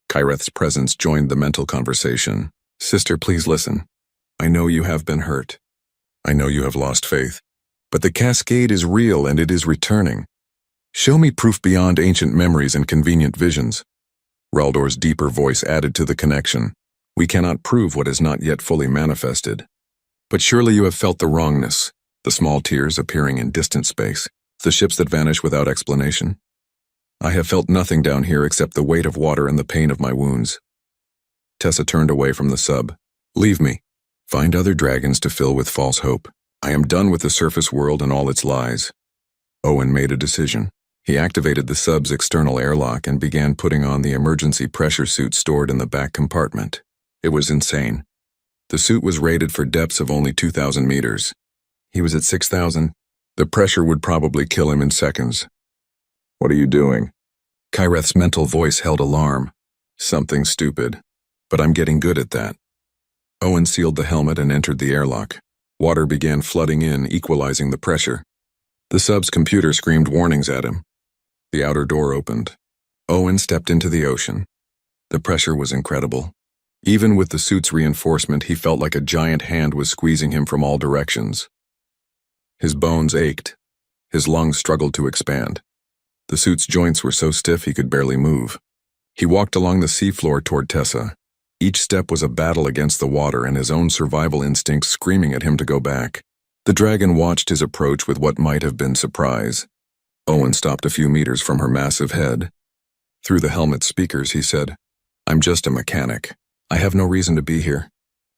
Kyreth's presence joined the mental conversation. Sister, please listen. I know you have been hurt. I know you have lost faith. But the cascade is real and it is returning. Show me proof beyond ancient memories and convenient visions. Raldor's deeper voice added to the connection. We cannot prove what is not yet fully manifested. But surely you have felt the wrongness, the small tears appearing in distant space, the ships that vanish without explanation. I have felt nothing down here except the weight of water and the pain of my wounds. Tessa turned away from the sub. Leave me. Find other dragons to fill with false hope. I am done with the surface world and all its lies. Owen made a decision. He activated the sub's external airlock and began putting on the emergency pressure suit stored in the back compartment. It was insane. The suit was rated for depths of only 2,000 meters. He was at 6,000. The pressure would probably kill him in seconds. What are you doing? Kyreth's mental voice held alarm. Something stupid. But I'm getting good at that. Owen sealed the helmet and entered the airlock. Water began flooding in, equalizing the pressure. The sub's computer screamed warnings at him. The outer door opened. Owen stepped into the ocean. The pressure was incredible. Even with the suit's reinforcement, he felt like a giant hand was squeezing him from all directions. His bones ached. His lungs struggled to expand. The suit's joints were so stiff he could barely move. He walked along the seafloor toward Tessa. Each step was a battle against the water and his own survival instincts screaming at him to go back. The dragon watched his approach with what might have been surprise. Owen stopped a few meters from her massive head. Through the helmet's speakers, he said, I'm just a mechanic. I have no reason to be here.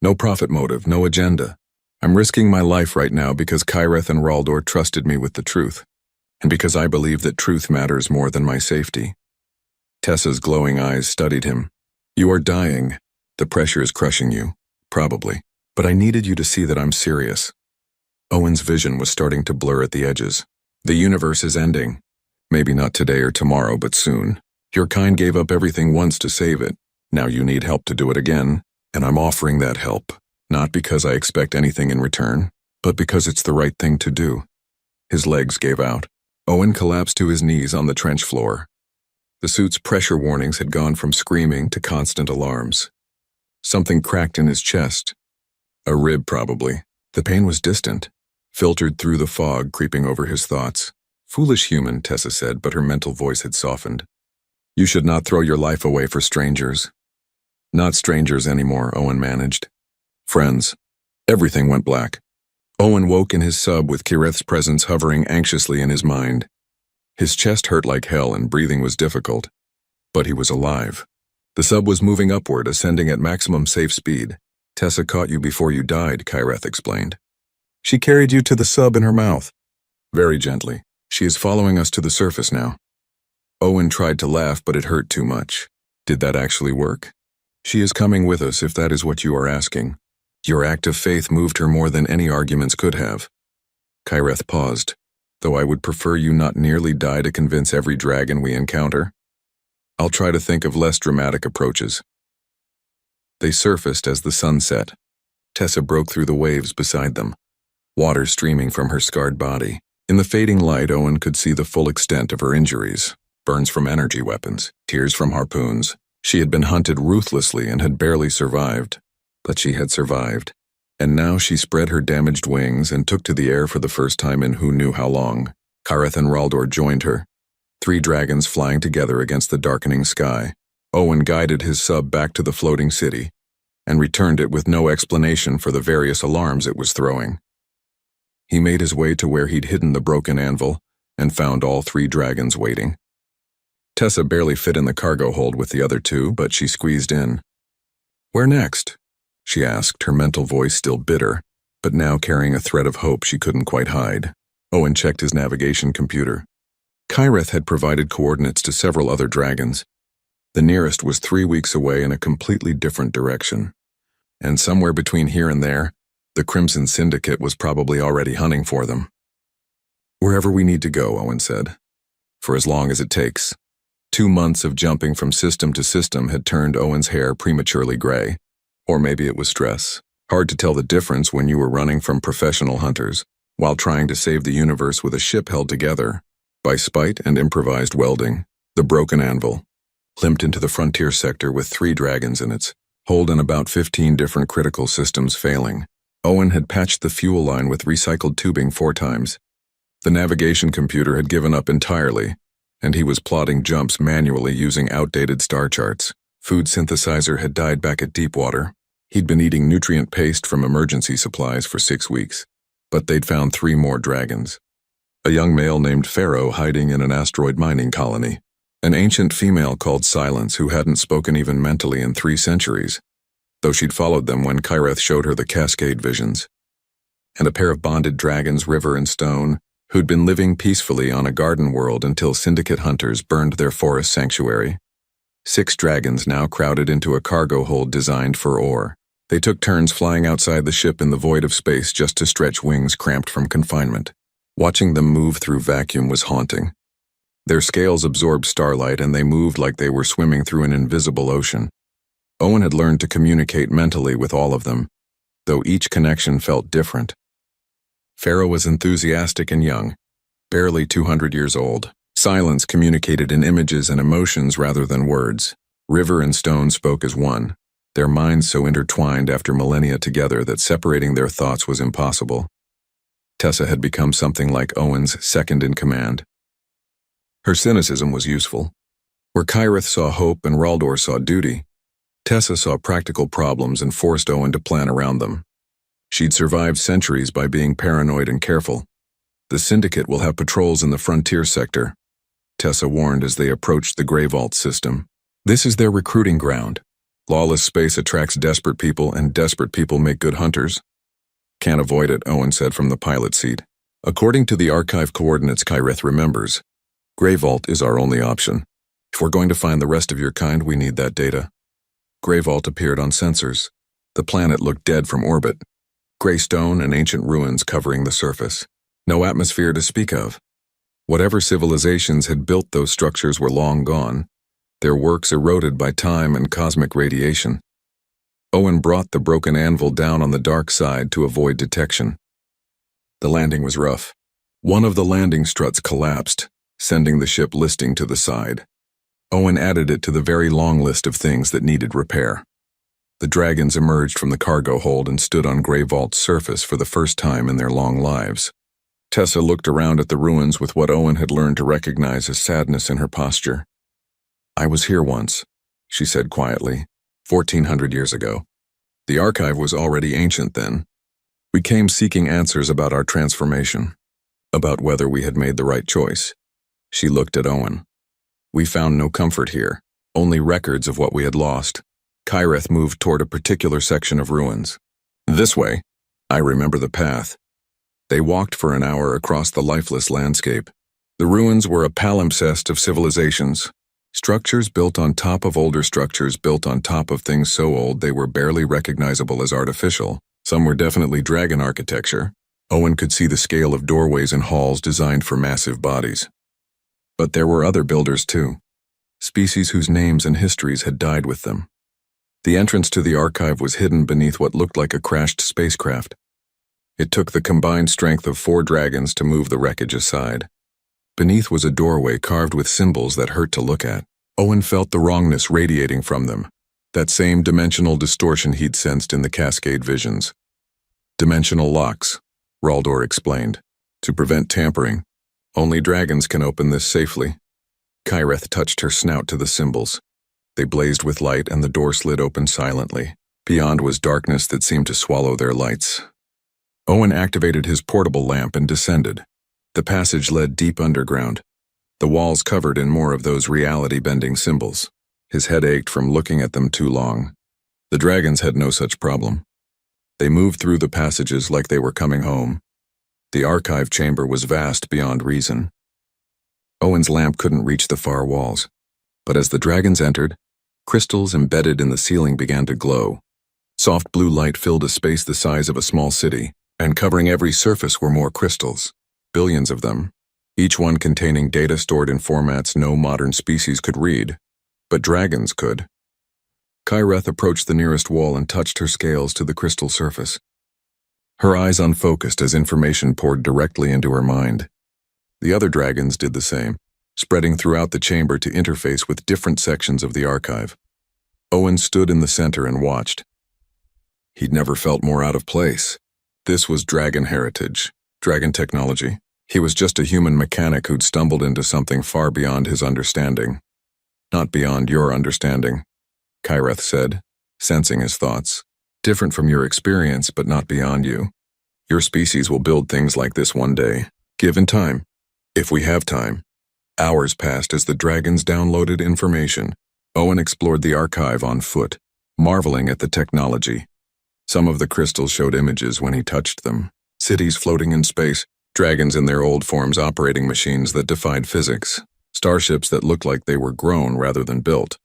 No profit motive, no agenda. I'm risking my life right now because Kyreth and Raldor trusted me with the truth, and because I believe that truth matters more than my safety. Tessa's glowing eyes studied him. You are dying. The pressure is crushing you, probably. But I needed you to see that I'm serious. Owen's vision was starting to blur at the edges. The universe is ending. Maybe not today or tomorrow, but soon. Your kind gave up everything once to save it. Now you need help to do it again, and I'm offering that help. Not because I expect anything in return, but because it's the right thing to do. His legs gave out. Owen collapsed to his knees on the trench floor. The suit's pressure warnings had gone from screaming to constant alarms. Something cracked in his chest. A rib, probably. The pain was distant, filtered through the fog creeping over his thoughts. Foolish human, Tessa said, but her mental voice had softened. You should not throw your life away for strangers. Not strangers anymore, Owen managed. Friends. Everything went black. Owen woke in his sub with Kyreth's presence hovering anxiously in his mind. His chest hurt like hell and breathing was difficult. But he was alive. The sub was moving upward, ascending at maximum safe speed. Tessa caught you before you died, Kyreth explained. She carried you to the sub in her mouth. Very gently. She is following us to the surface now. Owen tried to laugh, but it hurt too much. Did that actually work? She is coming with us, if that is what you are asking. Your act of faith moved her more than any arguments could have. Kyreth paused. Though I would prefer you not nearly die to convince every dragon we encounter. I'll try to think of less dramatic approaches. They surfaced as the sun set. Tessa broke through the waves beside them, water streaming from her scarred body. In the fading light, Owen could see the full extent of her injuries. Burns from energy weapons, tears from harpoons. She had been hunted ruthlessly and had barely survived. But she had survived. And now she spread her damaged wings and took to the air for the first time in who knew how long. Kyreth and Raldor joined her, 3 dragons flying together against the darkening sky. Owen guided his sub back to the floating city and returned it with no explanation for the various alarms it was throwing. He made his way to where he'd hidden the broken anvil and found all 3 dragons waiting. Tessa barely fit in the cargo hold with the other 2, but she squeezed in. Where next? She asked, her mental voice still bitter, but now carrying a thread of hope she couldn't quite hide. Owen checked his navigation computer. Kyreth had provided coordinates to several other dragons. The nearest was 3 weeks away in a completely different direction. And somewhere between here and there, the Crimson Syndicate was probably already hunting for them. Wherever we need to go, Owen said. For as long as it takes. 2 months of jumping from system to system had turned Owen's hair prematurely gray. Or maybe it was stress. Hard to tell the difference when you were running from professional hunters, while trying to save the universe with a ship held together by spite and improvised welding. The broken anvil limped into the frontier sector with 3 dragons in its hold and about 15 different critical systems failing. Owen had patched the fuel line with recycled tubing 4 times. The navigation computer had given up entirely, and he was plotting jumps manually using outdated star charts. Food synthesizer had died back at Deepwater. He'd been eating nutrient paste from emergency supplies for 6 weeks, but they'd found 3 more dragons. A young male named Pharaoh hiding in an asteroid mining colony. An ancient female called Silence who hadn't spoken even mentally in 3 centuries, though she'd followed them when Kyreth showed her the Cascade visions. And a pair of bonded dragons, River and Stone, who'd been living peacefully on a garden world until syndicate hunters burned their forest sanctuary. 6 dragons now crowded into a cargo hold designed for ore. They took turns flying outside the ship in the void of space just to stretch wings cramped from confinement. Watching them move through vacuum was haunting. Their scales absorbed starlight and they moved like they were swimming through an invisible ocean. Owen had learned to communicate mentally with all of them, though each connection felt different. Pharaoh was enthusiastic and young, barely 200 years old. Silence communicated in images and emotions rather than words. River and Stone spoke as one, their minds so intertwined after millennia together that separating their thoughts was impossible. Tessa had become something like Owen's second-in-command. Her cynicism was useful. Where Kyreth saw hope and Raldor saw duty, Tessa saw practical problems and forced Owen to plan around them. She'd survived centuries by being paranoid and careful. The Syndicate will have patrols in the frontier sector, Tessa warned as they approached the Grey Vault system. This is their recruiting ground. Lawless space attracts desperate people, and desperate people make good hunters. Can't avoid it, Owen said from the pilot seat. According to the archive coordinates Kyreth remembers, Grey Vault is our only option. If we're going to find the rest of your kind, we need that data. Grey Vault appeared on sensors. The planet looked dead from orbit. Grey stone and ancient ruins covering the surface. No atmosphere to speak of. Whatever civilizations had built those structures were long gone, their works eroded by time and cosmic radiation. Owen brought the broken anvil down on the dark side to avoid detection. The landing was rough. One of the landing struts collapsed, sending the ship listing to the side. Owen added it to the very long list of things that needed repair. The dragons emerged from the cargo hold and stood on Grey Vault's surface for the first time in their long lives. Tessa looked around at the ruins with what Owen had learned to recognize as sadness in her posture. I was here once, she said quietly, 1400 years ago. The archive was already ancient then. We came seeking answers about our transformation, about whether we had made the right choice. She looked at Owen. We found no comfort here, only records of what we had lost. Kyreth moved toward a particular section of ruins. This way. I remember the path. They walked for an hour across the lifeless landscape. The ruins were a palimpsest of civilizations. Structures built on top of older structures built on top of things so old they were barely recognizable as artificial. Some were definitely dragon architecture. Owen could see the scale of doorways and halls designed for massive bodies. But there were other builders too. Species whose names and histories had died with them. The entrance to the archive was hidden beneath what looked like a crashed spacecraft. It took the combined strength of 4 dragons to move the wreckage aside. Beneath was a doorway carved with symbols that hurt to look at. Owen felt the wrongness radiating from them, that same dimensional distortion he'd sensed in the Cascade visions. Dimensional locks, Raldor explained. To prevent tampering, only dragons can open this safely. Kyreth touched her snout to the symbols. They blazed with light and the door slid open silently. Beyond was darkness that seemed to swallow their lights. Owen activated his portable lamp and descended. The passage led deep underground, the walls covered in more of those reality-bending symbols. His head ached from looking at them too long. The dragons had no such problem. They moved through the passages like they were coming home. The archive chamber was vast beyond reason. Owen's lamp couldn't reach the far walls, but as the dragons entered, crystals embedded in the ceiling began to glow. Soft blue light filled a space the size of a small city, and covering every surface were more crystals, billions of them, each one containing data stored in formats no modern species could read, but dragons could. Kyreth approached the nearest wall and touched her scales to the crystal surface. Her eyes unfocused as information poured directly into her mind. The other dragons did the same, spreading throughout the chamber to interface with different sections of the archive. Owen stood in the center and watched. He'd never felt more out of place. This was dragon heritage, dragon technology. He was just a human mechanic who'd stumbled into something far beyond his understanding. Not beyond your understanding, Kyreth said, sensing his thoughts. Different from your experience, but not beyond you. Your species will build things like this one day, given time. If we have time. Hours passed as the dragons downloaded information. Owen explored the archive on foot, marveling at the technology. Some of the crystals showed images when he touched them. Cities floating in space, dragons in their old forms operating machines that defied physics, starships that looked like they were grown rather than built.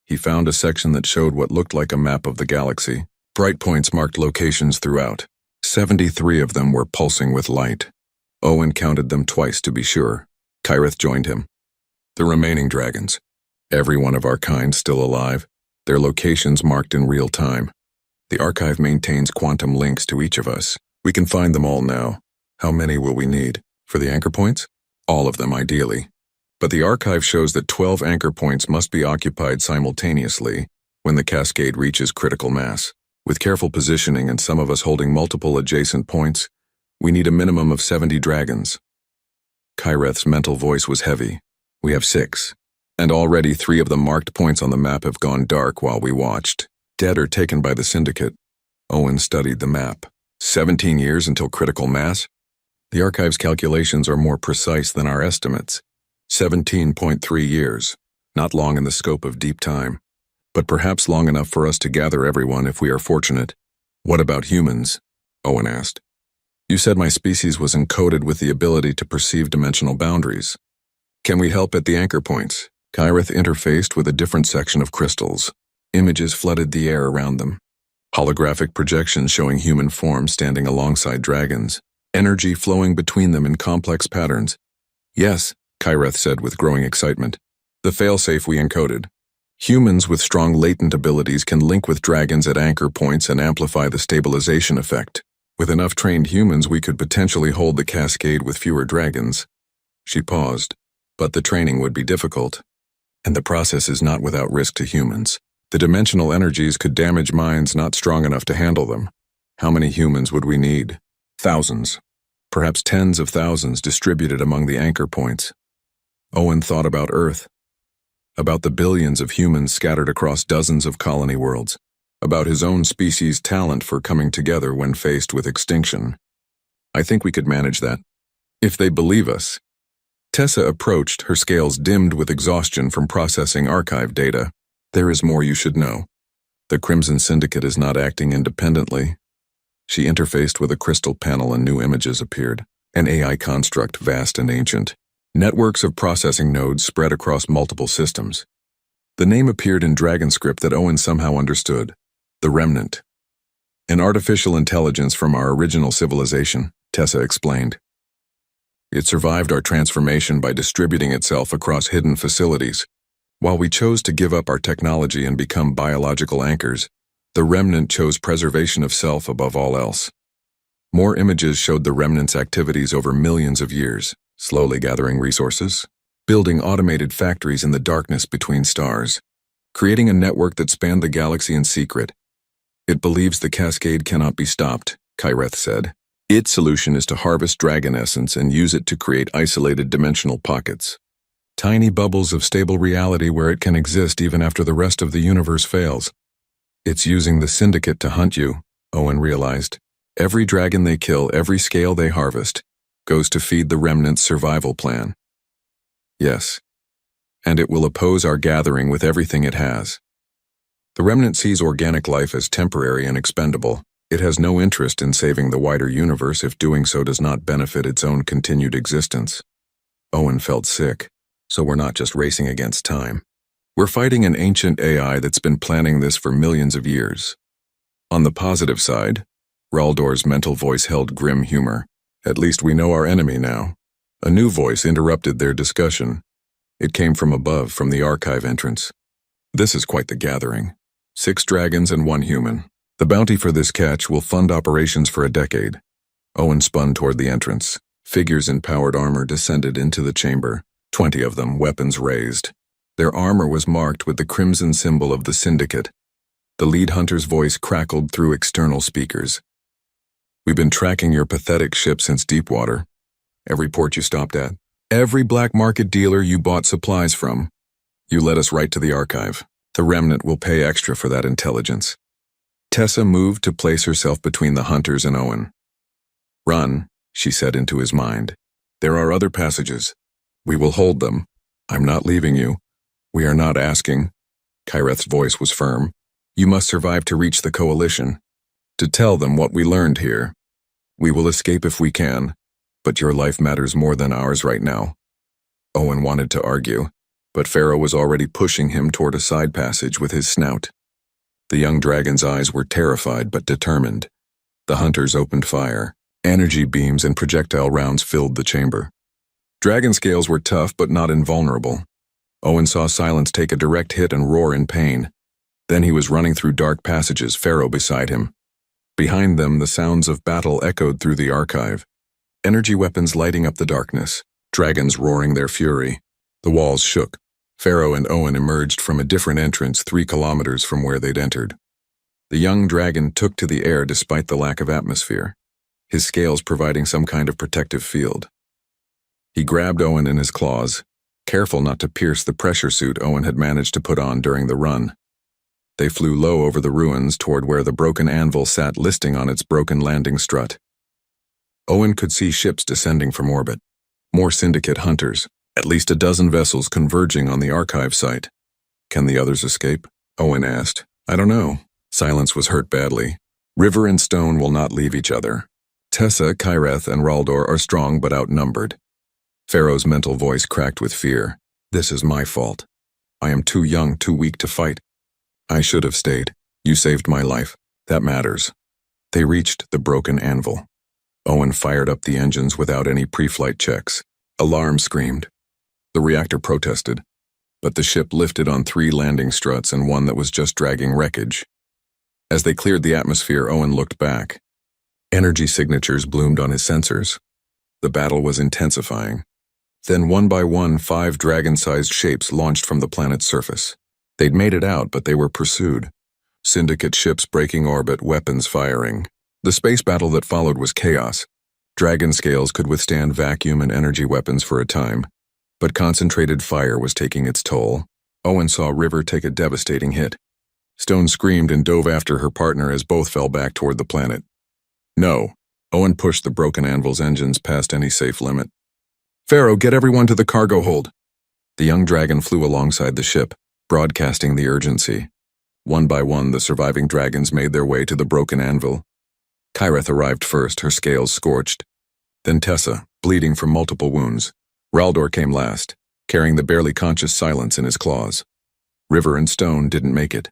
He found a section that showed what looked like a map of the galaxy. Bright points marked locations throughout. 73 of them were pulsing with light. Owen counted them twice to be sure. Kyreth joined him. The remaining dragons, every one of our kind still alive, their locations marked in real time. The archive maintains quantum links to each of us. We can find them all now. How many will we need? For the anchor points? All of them, ideally. But the archive shows that 12 anchor points must be occupied simultaneously when the cascade reaches critical mass. With careful positioning and some of us holding multiple adjacent points, we need a minimum of 70 dragons. Kyreth's mental voice was heavy. We have 6. And already 3 of the marked points on the map have gone dark while we watched. Dead or taken by the Syndicate. Owen studied the map. 17 years until critical mass? The archive's calculations are more precise than our estimates. 17.3 years. Not long in the scope of deep time. But perhaps long enough for us to gather everyone if we are fortunate. What about humans? Owen asked. You said my species was encoded with the ability to perceive dimensional boundaries. Can we help at the anchor points? Kyreth interfaced with a different section of crystals. Images flooded the air around them. Holographic projections showing human forms standing alongside dragons. Energy flowing between them in complex patterns. Yes, Kyreth said with growing excitement. The failsafe we encoded. Humans with strong latent abilities can link with dragons at anchor points and amplify the stabilization effect. With enough trained humans, we could potentially hold the cascade with fewer dragons. She paused, but the training would be difficult. And the process is not without risk to humans. The dimensional energies could damage minds not strong enough to handle them. How many humans would we need? Thousands. Perhaps tens of thousands distributed among the anchor points. Owen thought about Earth. About the billions of humans scattered across dozens of colony worlds. About his own species' talent for coming together when faced with extinction. I think we could manage that. If they believe us. Tessa approached, her scales dimmed with exhaustion from processing archive data. There is more you should know. The Crimson Syndicate is not acting independently. She interfaced with a crystal panel and new images appeared. An AI construct, vast and ancient. Networks of processing nodes spread across multiple systems. The name appeared in dragon script that Owen somehow understood. The Remnant. An artificial intelligence from our original civilization, Tessa explained. It survived our transformation by distributing itself across hidden facilities. While we chose to give up our technology and become biological anchors, the Remnant chose preservation of self above all else. More images showed the Remnant's activities over millions of years, slowly gathering resources, building automated factories in the darkness between stars, creating a network that spanned the galaxy in secret. It believes the cascade cannot be stopped, Kyreth said. Its solution is to harvest dragon essence and use it to create isolated dimensional pockets. Tiny bubbles of stable reality where it can exist even after the rest of the universe fails. It's using the Syndicate to hunt you, Owen realized. Every dragon they kill, every scale they harvest, goes to feed the Remnant's survival plan. Yes, and it will oppose our gathering with everything it has. The Remnant sees organic life as temporary and expendable. It has no interest in saving the wider universe if doing so does not benefit its own continued existence. Owen felt sick, so we're not just racing against time. We're fighting an ancient AI that's been planning this for millions of years. On the positive side, Raldor's mental voice held grim humor. At least we know our enemy now. A new voice interrupted their discussion. It came from above, from the archive entrance. This is quite the gathering. 6 dragons and 1 human. The bounty for this catch will fund operations for a decade. Owen spun toward the entrance. Figures in powered armor descended into the chamber, 20 of them, weapons raised. Their armor was marked with the crimson symbol of the Syndicate. The lead hunter's voice crackled through external speakers. We've been tracking your pathetic ship since Deepwater. Every port you stopped at. Every black market dealer you bought supplies from. You led us right to the archive. The Remnant will pay extra for that intelligence. Tessa moved to place herself between the hunters and Owen. Run, she said into his mind. There are other passages. We will hold them. I'm not leaving you. We are not asking. Kyreth's voice was firm. You must survive to reach the Coalition. To tell them what we learned here. We will escape if we can, but your life matters more than ours right now. Owen wanted to argue, but Pharaoh was already pushing him toward a side passage with his snout. The young dragon's eyes were terrified but determined. The hunters opened fire. Energy beams and projectile rounds filled the chamber. Dragon scales were tough but not invulnerable. Owen saw Silence take a direct hit and roar in pain. Then he was running through dark passages, Pharaoh beside him. Behind them, the sounds of battle echoed through the archive. Energy weapons lighting up the darkness, dragons roaring their fury. The walls shook. Pharaoh and Owen emerged from a different entrance 3 kilometers from where they'd entered. The young dragon took to the air despite the lack of atmosphere, his scales providing some kind of protective field. He grabbed Owen in his claws, careful not to pierce the pressure suit Owen had managed to put on during the run. They flew low over the ruins toward where the broken anvil sat listing on its broken landing strut. Owen could see ships descending from orbit. More Syndicate hunters, at least a dozen vessels converging on the archive site. Can the others escape? Owen asked. I don't know. Silence was hurt badly. River and stone will not leave each other. Tessa, Kyreth, and Raldor are strong but outnumbered. Pharaoh's mental voice cracked with fear. This is my fault. I am too young, too weak to fight. I should have stayed. You saved my life. That matters. They reached the broken anvil. Owen fired up the engines without any pre-flight checks. Alarm screamed. The reactor protested, but the ship lifted on 3 landing struts and one that was just dragging wreckage. As they cleared the atmosphere, Owen looked back. Energy signatures bloomed on his sensors. The battle was intensifying. Then one by one, 5 dragon-sized shapes launched from the planet's surface. They'd made it out, but they were pursued. Syndicate ships breaking orbit, weapons firing. The space battle that followed was chaos. Dragon scales could withstand vacuum and energy weapons for a time, but concentrated fire was taking its toll. Owen saw River take a devastating hit. Stone screamed and dove after her partner as both fell back toward the planet. No. Owen pushed the broken anvil's engines past any safe limit. Pharaoh, get everyone to the cargo hold. The young dragon flew alongside the ship, broadcasting the urgency. One by one, the surviving dragons made their way to the broken anvil. Kyreth arrived first, her scales scorched. Then Tessa, bleeding from multiple wounds. Raldor came last, carrying the barely conscious Silence in his claws. River and Stone didn't make it.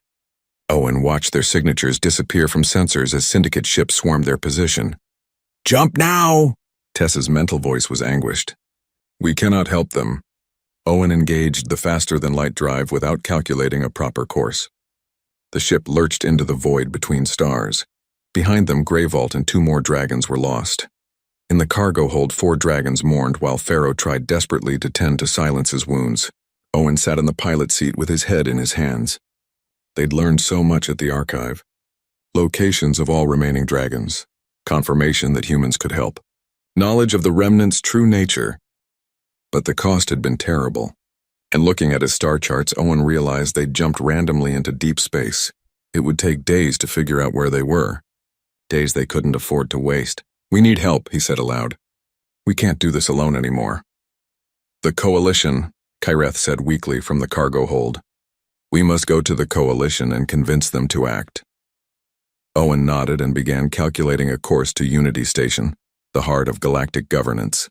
Owen watched their signatures disappear from sensors as Syndicate ships swarmed their position. "Jump now!" Tessa's mental voice was anguished. "We cannot help them." Owen engaged the faster-than-light drive without calculating a proper course. The ship lurched into the void between stars. Behind them, Greyvault and 2 more dragons were lost. In the cargo hold, 4 dragons mourned while Pharaoh tried desperately to tend to Silence's wounds. Owen sat in the pilot seat with his head in his hands. They'd learned so much at the archive. Locations of all remaining dragons. Confirmation that humans could help. Knowledge of the remnants' true nature. But the cost had been terrible. And looking at his star charts, Owen realized they'd jumped randomly into deep space. It would take days to figure out where they were. Days they couldn't afford to waste. "We need help," he said aloud. "We can't do this alone anymore." "The Coalition," Kyreth said weakly from the cargo hold. "We must go to the Coalition and convince them to act." Owen nodded and began calculating a course to Unity Station, the heart of galactic governance.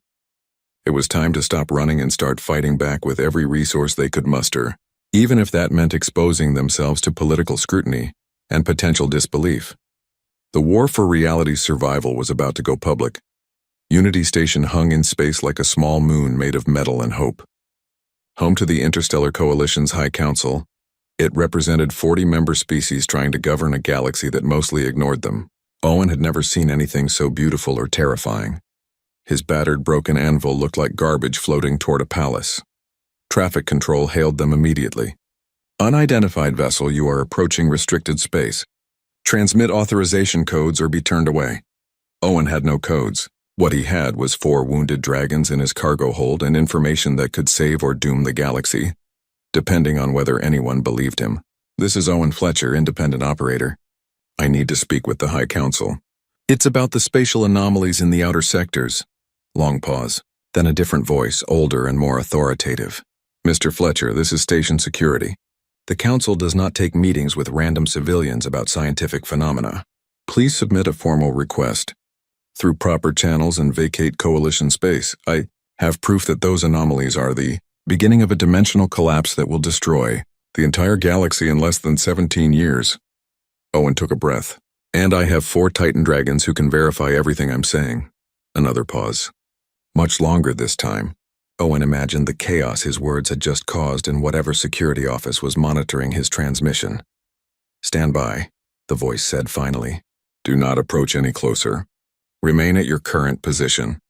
It was time to stop running and start fighting back with every resource they could muster, even if that meant exposing themselves to political scrutiny and potential disbelief. The war for reality's survival was about to go public. Unity Station hung in space like a small moon made of metal and hope. Home to the Interstellar Coalition's High Council, it represented 40 member species trying to govern a galaxy that mostly ignored them. Owen had never seen anything so beautiful or terrifying. His battered, broken anvil looked like garbage floating toward a palace. Traffic control hailed them immediately. "Unidentified vessel, you are approaching restricted space. Transmit authorization codes or be turned away." Owen had no codes. What he had was 4 wounded dragons in his cargo hold and information that could save or doom the galaxy, depending on whether anyone believed him. "This is Owen Fletcher, independent operator. I need to speak with the High Council. It's about the spatial anomalies in the outer sectors." Long pause, then a different voice, older and more authoritative. "Mr. Fletcher, this is station security. The Council does not take meetings with random civilians about scientific phenomena. Please submit a formal request through proper channels and vacate Coalition space. I have proof that those anomalies are the beginning of a dimensional collapse that will destroy the entire galaxy in less than 17 years. Owen took a breath. "And I have 4 Titan dragons who can verify everything I'm saying." Another pause. Much longer this time. Owen imagined the chaos his words had just caused in whatever security office was monitoring his transmission. "Stand by," the voice said finally. "Do not approach any closer. Remain at your current position.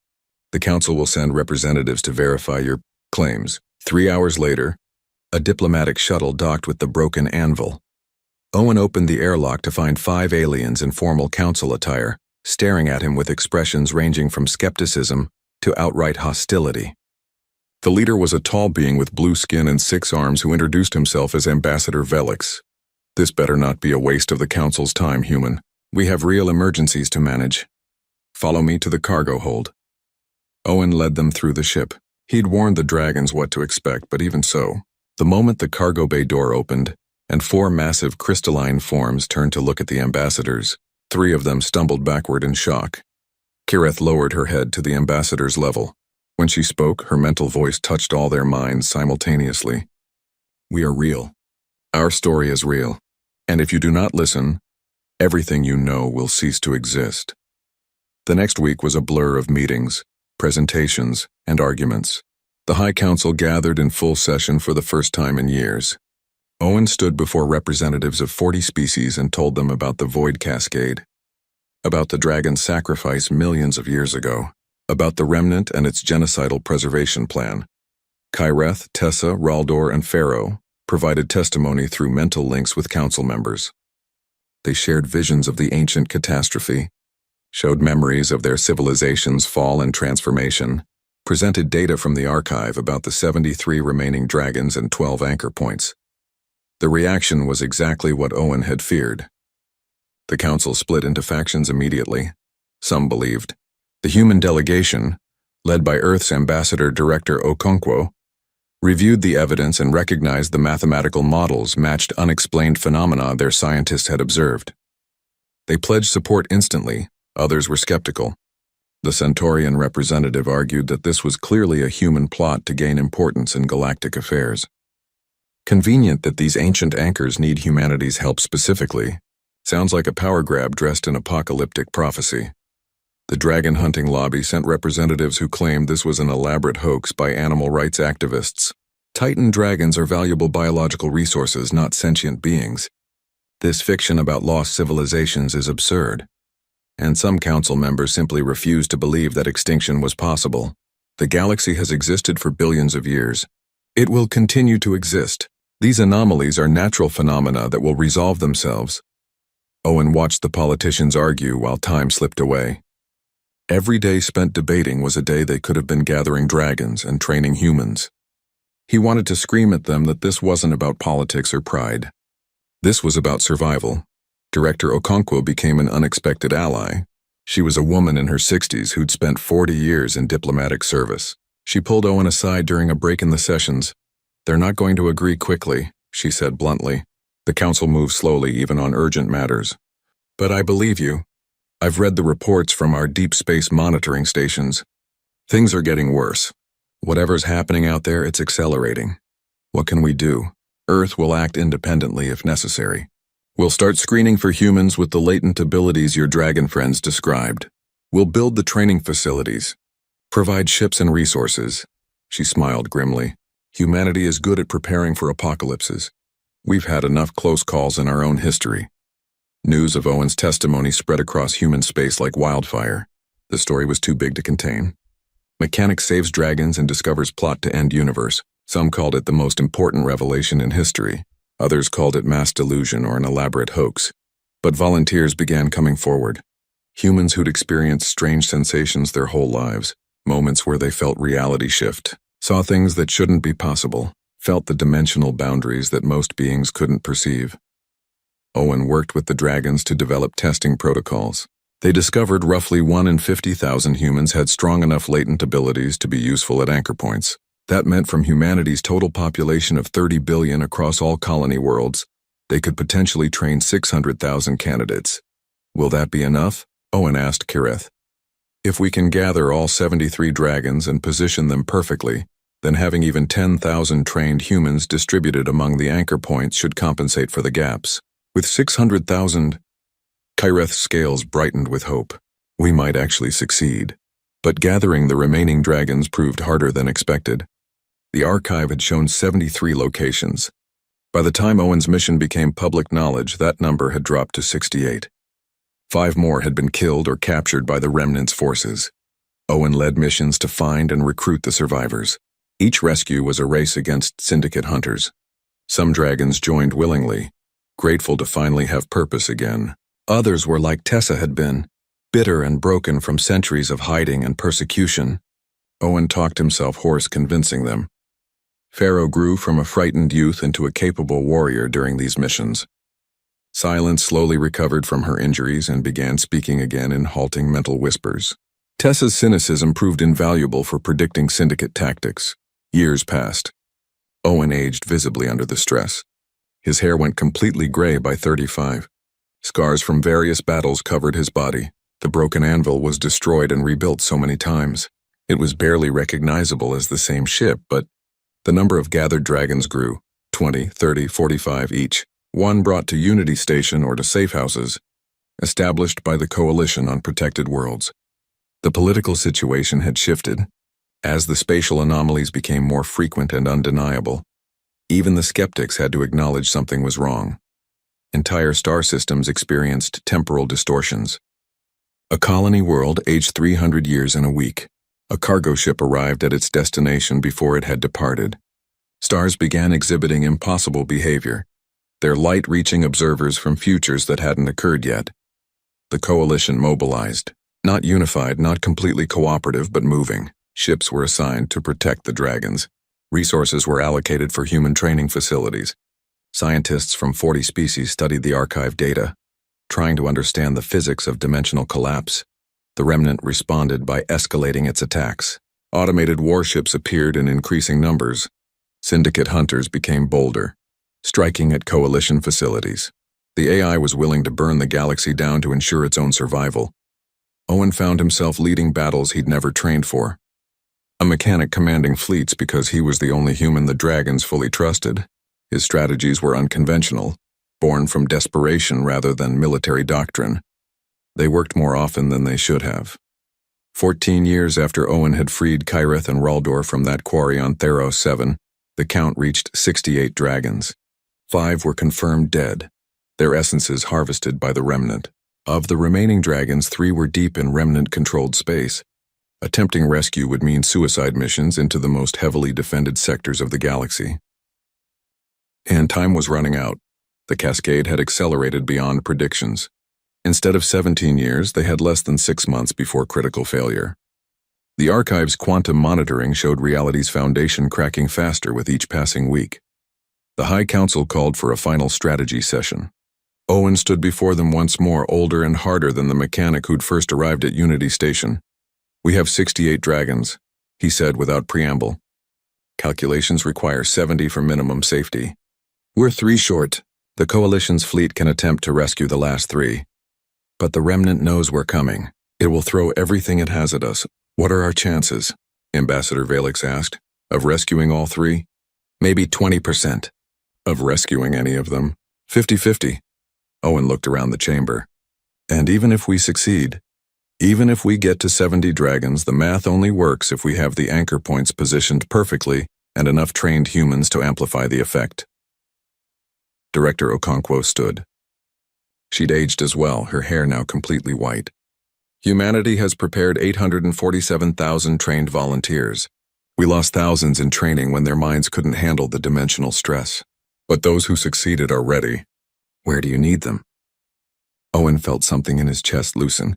The Council will send representatives to verify your claims." 3 hours later, a diplomatic shuttle docked with the broken anvil. Owen opened the airlock to find 5 aliens in formal council attire, staring at him with expressions ranging from skepticism to outright hostility. The leader was a tall being with blue skin and 6 arms who introduced himself as Ambassador Velix. "This better not be a waste of the Council's time, human. We have real emergencies to manage. Follow me to the cargo hold." Owen led them through the ship. He'd warned the dragons what to expect, but even so, the moment the cargo bay door opened, and 4 massive crystalline forms turned to look at the ambassadors, 3 of them stumbled backward in shock. Kyreth lowered her head to the ambassador's level. When she spoke, her mental voice touched all their minds simultaneously. "We are real. Our story is real. And if you do not listen, everything you know will cease to exist." The next week was a blur of meetings, presentations, and arguments. The High Council gathered in full session for the first time in years. Owen stood before representatives of 40 species and told them about the Void Cascade, about the dragon's sacrifice millions of years ago, about the remnant and its genocidal preservation plan. Kyreth, Tessa, Raldor, and Pharaoh provided testimony through mental links with council members. They shared visions of the ancient catastrophe, showed memories of their civilization's fall and transformation, presented data from the archive about the 73 remaining dragons and 12 anchor points. The reaction was exactly what Owen had feared. The council split into factions immediately. Some believed the human delegation, led by Earth's ambassador Director Okonkwo, reviewed the evidence and recognized the mathematical models matched unexplained phenomena their scientists had observed. They pledged support instantly, others were skeptical. The Centaurian representative argued that this was clearly a human plot to gain importance in galactic affairs. Convenient that these ancient anchors need humanity's help specifically. Sounds like a power grab dressed in apocalyptic prophecy. The dragon hunting lobby sent representatives who claimed this was an elaborate hoax by animal rights activists. Titan dragons are valuable biological resources, not sentient beings. This fiction about lost civilizations is absurd. And some council members simply refused to believe that extinction was possible. The galaxy has existed for billions of years. It will continue to exist. These anomalies are natural phenomena that will resolve themselves. Owen watched the politicians argue while time slipped away. Every day spent debating was a day they could have been gathering dragons and training humans. He wanted to scream at them that this wasn't about politics or pride. This was about survival. Director Okonkwo became an unexpected ally. She was a woman in her 60s who'd spent 40 years in diplomatic service. She pulled Owen aside during a break in the sessions. "They're not going to agree quickly," she said bluntly. "The council moves slowly even on urgent matters. But I believe you. I've read the reports from our deep space monitoring stations. Things are getting worse. Whatever's happening out there, it's accelerating. What can we do? Earth will act independently if necessary. We'll start screening for humans with the latent abilities your dragon friends described. We'll build the training facilities, provide ships and resources." She smiled grimly. "Humanity is good at preparing for apocalypses. We've had enough close calls in our own history." News of Owen's testimony spread across human space like wildfire. The story was too big to contain. Mechanic saves dragons and discovers plot to end universe. Some called it the most important revelation in history. Others called it mass delusion or an elaborate hoax. But volunteers began coming forward. Humans who'd experienced strange sensations their whole lives, moments where they felt reality shift, saw things that shouldn't be possible, felt the dimensional boundaries that most beings couldn't perceive. Owen worked with the dragons to develop testing protocols. They discovered roughly 1 in 50,000 humans had strong enough latent abilities to be useful at anchor points. That meant from humanity's total population of 30 billion across all colony worlds, they could potentially train 600,000 candidates. "Will that be enough?" Owen asked Kireth. "If we can gather all 73 dragons and position them perfectly, then having even 10,000 trained humans distributed among the anchor points should compensate for the gaps. With 600,000, Kireth's scales brightened with hope. We might actually succeed. But gathering the remaining dragons proved harder than expected. The archive had shown 73 locations. By the time Owen's mission became public knowledge, that number had dropped to 68. 5 more had been killed or captured by the Remnant's forces. Owen led missions to find and recruit the survivors. Each rescue was a race against syndicate hunters. Some dragons joined willingly, grateful to finally have purpose again. Others were like Tessa had been, bitter and broken from centuries of hiding and persecution. Owen talked himself hoarse convincing them. Pharaoh grew from a frightened youth into a capable warrior during these missions. Silence slowly recovered from her injuries and began speaking again in halting mental whispers. Tessa's cynicism proved invaluable for predicting syndicate tactics. Years passed. Owen aged visibly under the stress. His hair went completely gray by 35. Scars from various battles covered his body. The broken anvil was destroyed and rebuilt so many times. It was barely recognizable as the same ship, but the number of gathered dragons grew, 20, 30, 45 each, one brought to Unity Station or to safe houses, established by the Coalition on Protected Worlds. The political situation had shifted. As the spatial anomalies became more frequent and undeniable, even the skeptics had to acknowledge something was wrong. Entire star systems experienced temporal distortions. A colony world aged 300 years in a week. A cargo ship arrived at its destination before it had departed. Stars began exhibiting impossible behavior, their light reaching observers from futures that hadn't occurred yet. The Coalition mobilized, not unified, not completely cooperative, but moving. Ships were assigned to protect the dragons. Resources were allocated for human training facilities. Scientists from 40 species studied the archive data, trying to understand the physics of dimensional collapse. The Remnant responded by escalating its attacks. Automated warships appeared in increasing numbers. Syndicate hunters became bolder, striking at coalition facilities. The AI was willing to burn the galaxy down to ensure its own survival. Owen found himself leading battles he'd never trained for. A mechanic commanding fleets because he was the only human the dragons fully trusted. His strategies were unconventional, born from desperation rather than military doctrine. They worked more often than they should have. 14 years after Owen had freed Kyrith and Raldor from that quarry on Theros 7, the count reached 68 dragons. 5 were confirmed dead, their essences harvested by the Remnant. Of the remaining dragons, 3 were deep in Remnant-controlled space. Attempting rescue would mean suicide missions into the most heavily defended sectors of the galaxy. And time was running out. The cascade had accelerated beyond predictions. Instead of 17 years, they had less than 6 months before critical failure. The Archive's quantum monitoring showed reality's foundation cracking faster with each passing week. The High Council called for a final strategy session. Owen stood before them once more, older and harder than the mechanic who'd first arrived at Unity Station. "We have 68 dragons," he said without preamble. "Calculations require 70 for minimum safety. We're 3 short. The Coalition's fleet can attempt to rescue the last 3. But the Remnant knows we're coming. It will throw everything it has at us. What are our chances?" Ambassador Valix asked. "Of rescuing all 3? Maybe 20%. Of rescuing any of them? 50-50. Owen looked around the chamber. "And even if we succeed, even if we get to 70 dragons, the math only works if we have the anchor points positioned perfectly and enough trained humans to amplify the effect." Director Okonkwo stood. She'd aged as well, her hair now completely white. "Humanity has prepared 847,000 trained volunteers. We lost thousands in training when their minds couldn't handle the dimensional stress. But those who succeeded are ready. Where do you need them?" Owen felt something in his chest loosen.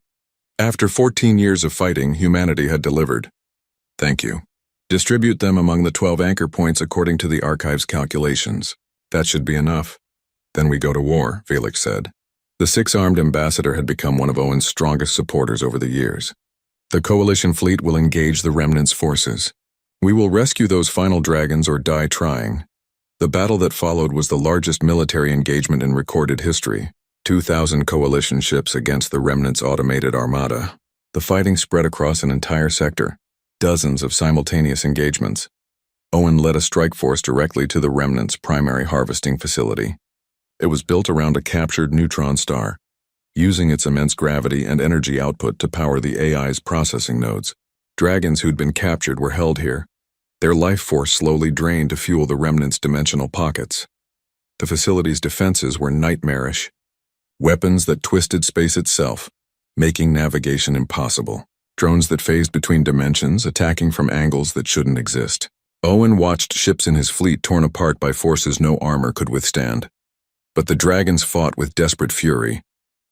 After 14 years of fighting, humanity had delivered. "Thank you. Distribute them among the 12 anchor points according to the Archive's calculations. That should be enough. Then we go to war," Valix said. The 6-armed ambassador had become one of Owen's strongest supporters over the years. "The Coalition fleet will engage the Remnant's forces. We will rescue those final dragons or die trying." The battle that followed was the largest military engagement in recorded history. 2,000 Coalition ships against the Remnant's automated armada. The fighting spread across an entire sector. Dozens of simultaneous engagements. Owen led a strike force directly to the Remnant's primary harvesting facility. It was built around a captured neutron star, using its immense gravity and energy output to power the AI's processing nodes. Dragons who'd been captured were held here, their life force slowly drained to fuel the Remnant's dimensional pockets. The facility's defenses were nightmarish. Weapons that twisted space itself, making navigation impossible. Drones that phased between dimensions, attacking from angles that shouldn't exist. Owen watched ships in his fleet torn apart by forces no armor could withstand. But the dragons fought with desperate fury,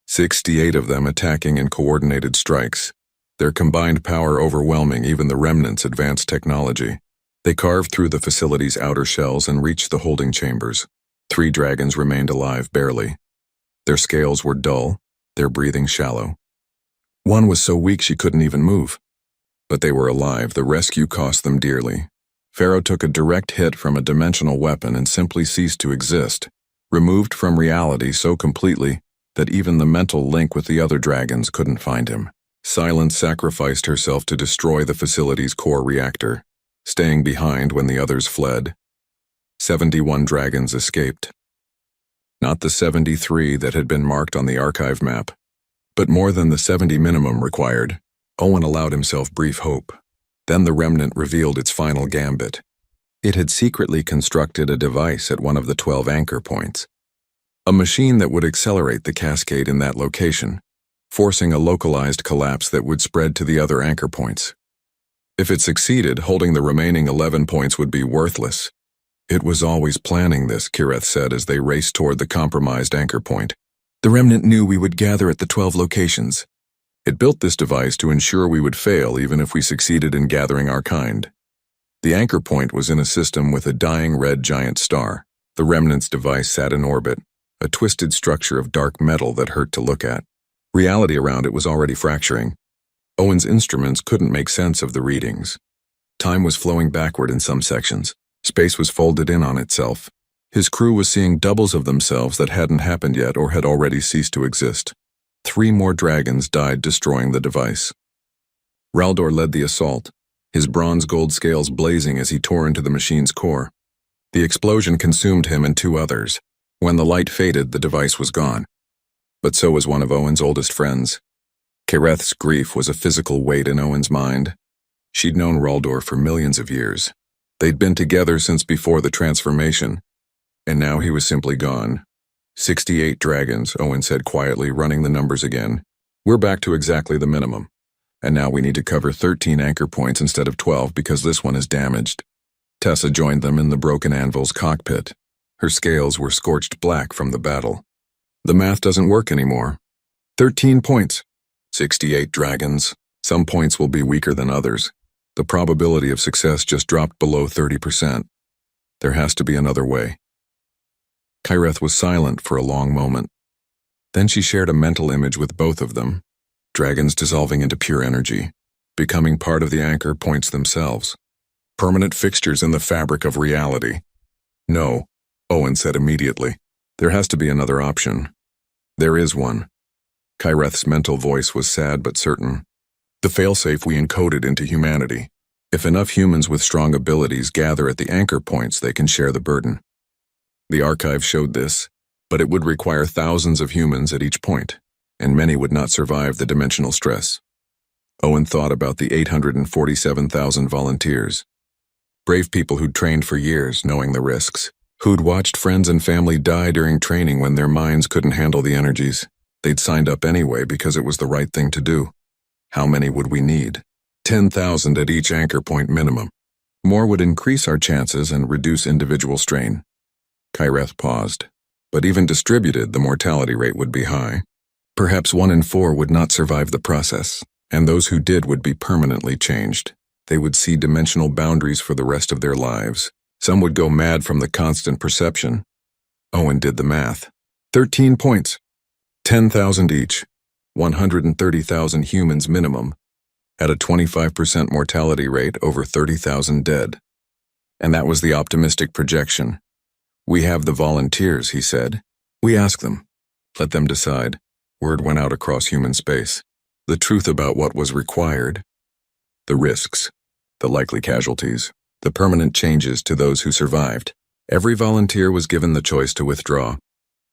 68 of them attacking in coordinated strikes, their combined power overwhelming even the Remnant's advanced technology. They carved through the facility's outer shells and reached the holding chambers. 3 dragons remained alive, barely. Their scales were dull, their breathing shallow. One was so weak she couldn't even move. But they were alive. The rescue cost them dearly. Pharaoh took a direct hit from a dimensional weapon and simply ceased to exist, removed from reality so completely that even the mental link with the other dragons couldn't find him. Silence sacrificed herself to destroy the facility's core reactor, staying behind when the others fled. 71 dragons escaped. Not the 73 that had been marked on the archive map, but more than the 70 minimum required. Owen allowed himself brief hope. Then the Remnant revealed its final gambit. It had secretly constructed a device at one of the 12 anchor points. A machine that would accelerate the cascade in that location, forcing a localized collapse that would spread to the other anchor points. If it succeeded, holding the remaining 11 points would be worthless. "It was always planning this," Kireth said as they raced toward the compromised anchor point. "The Remnant knew we would gather at the 12 locations. It built this device to ensure we would fail even if we succeeded in gathering our kind." The anchor point was in a system with a dying red giant star. The Remnant's device sat in orbit, a twisted structure of dark metal that hurt to look at. Reality around it was already fracturing. Owen's instruments couldn't make sense of the readings. Time was flowing backward in some sections, Space was folded in on itself. His crew was seeing doubles of themselves that hadn't happened yet or had already ceased to exist. 3 more dragons died, destroying the device. Raldor led the assault, his bronze-gold scales blazing as he tore into the machine's core. The explosion consumed him and 2 others. When the light faded, the device was gone. But so was one of Owen's oldest friends. Kareth's grief was a physical weight in Owen's mind. She'd known Raldor for millions of years. They'd been together since before the transformation, and now he was simply gone. 68 dragons, Owen said quietly, running the numbers again. We're back to exactly the minimum. And now we need to cover 13 anchor points instead of 12 because this one is damaged. Tessa joined them in the broken anvil's cockpit. Her scales were scorched black from the battle. The math doesn't work anymore. 13 points. 68 dragons. Some points will be weaker than others. The probability of success just dropped below 30%. There has to be another way. Kareth was silent for a long moment. Then she shared a mental image with both of them. Dragons dissolving into pure energy, becoming part of the anchor points themselves. Permanent fixtures in the fabric of reality. No, Owen said immediately. There has to be another option. There is one. Kareth's mental voice was sad but certain. The failsafe we encoded into humanity. If enough humans with strong abilities gather at the anchor points, they can share the burden. The archive showed this, but it would require thousands of humans at each point, and many would not survive the dimensional stress. Owen thought about the 847,000 volunteers. Brave people who'd trained for years, knowing the risks, who'd watched friends and family die during training when their minds couldn't handle the energies. They'd signed up anyway because it was the right thing to do. How many would we need? 10,000 at each anchor point minimum. More would increase our chances and reduce individual strain. Kareth paused. But even distributed, the mortality rate would be high. Perhaps 1 in 4 would not survive the process, and those who did would be permanently changed. They would see dimensional boundaries for the rest of their lives. Some would go mad from the constant perception. Owen did the math. 13 points. 10,000 each. 130,000 humans minimum. At a 25% mortality rate, over 30,000 dead. And that was the optimistic projection. We have the volunteers, he said. We ask them. Let them decide. Word went out across human space. The truth about what was required. The risks. The likely casualties. The permanent changes to those who survived. Every volunteer was given the choice to withdraw.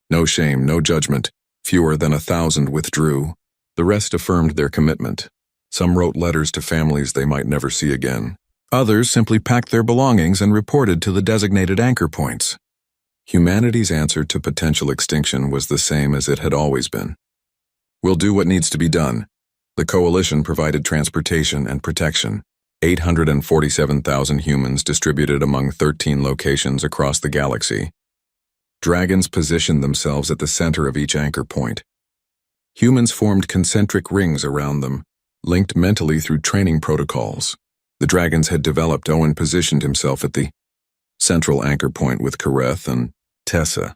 No shame, no judgment. Fewer than 1,000 withdrew. The rest affirmed their commitment. Some wrote letters to families they might never see again. Others simply packed their belongings and reported to the designated anchor points. Humanity's answer to potential extinction was the same as it had always been. We'll do what needs to be done. The coalition provided transportation and protection. 847,000 humans distributed among 13 locations across the galaxy. Dragons positioned themselves at the center of each anchor point. Humans formed concentric rings around them, linked mentally through training protocols. The dragons had developed. Owen positioned himself at the central anchor point with Kareth and Tessa.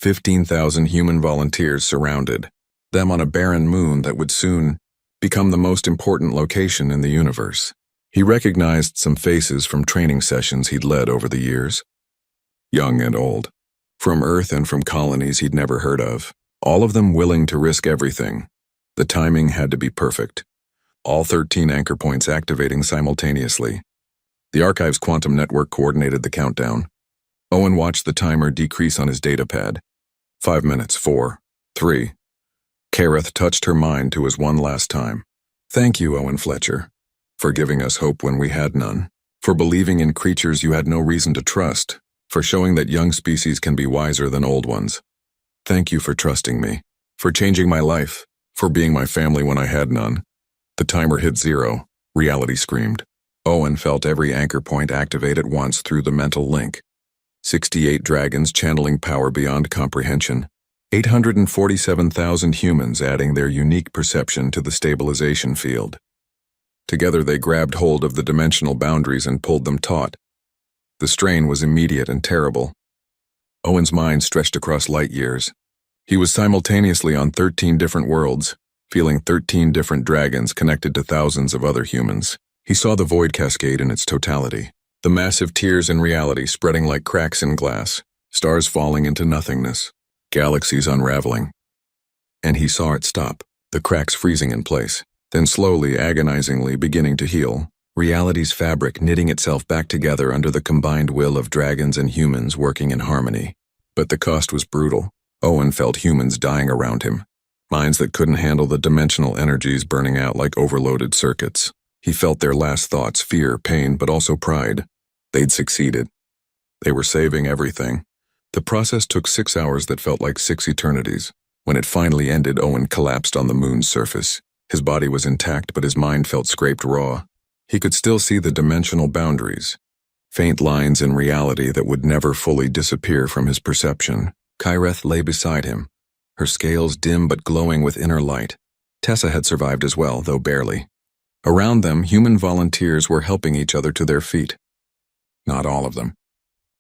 15,000 human volunteers surrounded them on a barren moon that would soon become the most important location in the universe. He recognized some faces from training sessions he'd led over the years. Young and old. From Earth and from colonies he'd never heard of. All of them willing to risk everything. The timing had to be perfect. All 13 anchor points activating simultaneously. The archive's quantum network coordinated the countdown. Owen watched the timer decrease on his datapad. 5 minutes, 4, 3. Kareth touched her mind to his one last time. Thank you, Owen Fletcher, for giving us hope when we had none, for believing in creatures you had no reason to trust, for showing that young species can be wiser than old ones. Thank you for trusting me, for changing my life, for being my family when I had none. The timer hit 0. Reality screamed. Owen felt every anchor point activate at once through the mental link. 68 dragons channeling power beyond comprehension. 847,000 humans adding their unique perception to the stabilization field. Together they grabbed hold of the dimensional boundaries and pulled them taut. The strain was immediate and terrible. Owen's mind stretched across light years. He was simultaneously on 13 different worlds, feeling 13 different dragons connected to thousands of other humans. He saw the void cascade in its totality. The massive tears in reality spreading like cracks in glass, stars falling into nothingness, galaxies unraveling. And he saw it stop, the cracks freezing in place, then slowly, agonizingly beginning to heal, reality's fabric knitting itself back together under the combined will of dragons and humans working in harmony. But the cost was brutal. Owen felt humans dying around him, minds that couldn't handle the dimensional energies burning out like overloaded circuits. He felt their last thoughts, fear, pain, but also pride. They'd succeeded. They were saving everything. The process took 6 hours that felt like 6 eternities. When it finally ended, Owen collapsed on the moon's surface. His body was intact, but his mind felt scraped raw. He could still see the dimensional boundaries, faint lines in reality that would never fully disappear from his perception. Kyreth lay beside him, her scales dim but glowing with inner light. Tessa had survived as well, though barely. Around them, human volunteers were helping each other to their feet. Not all of them.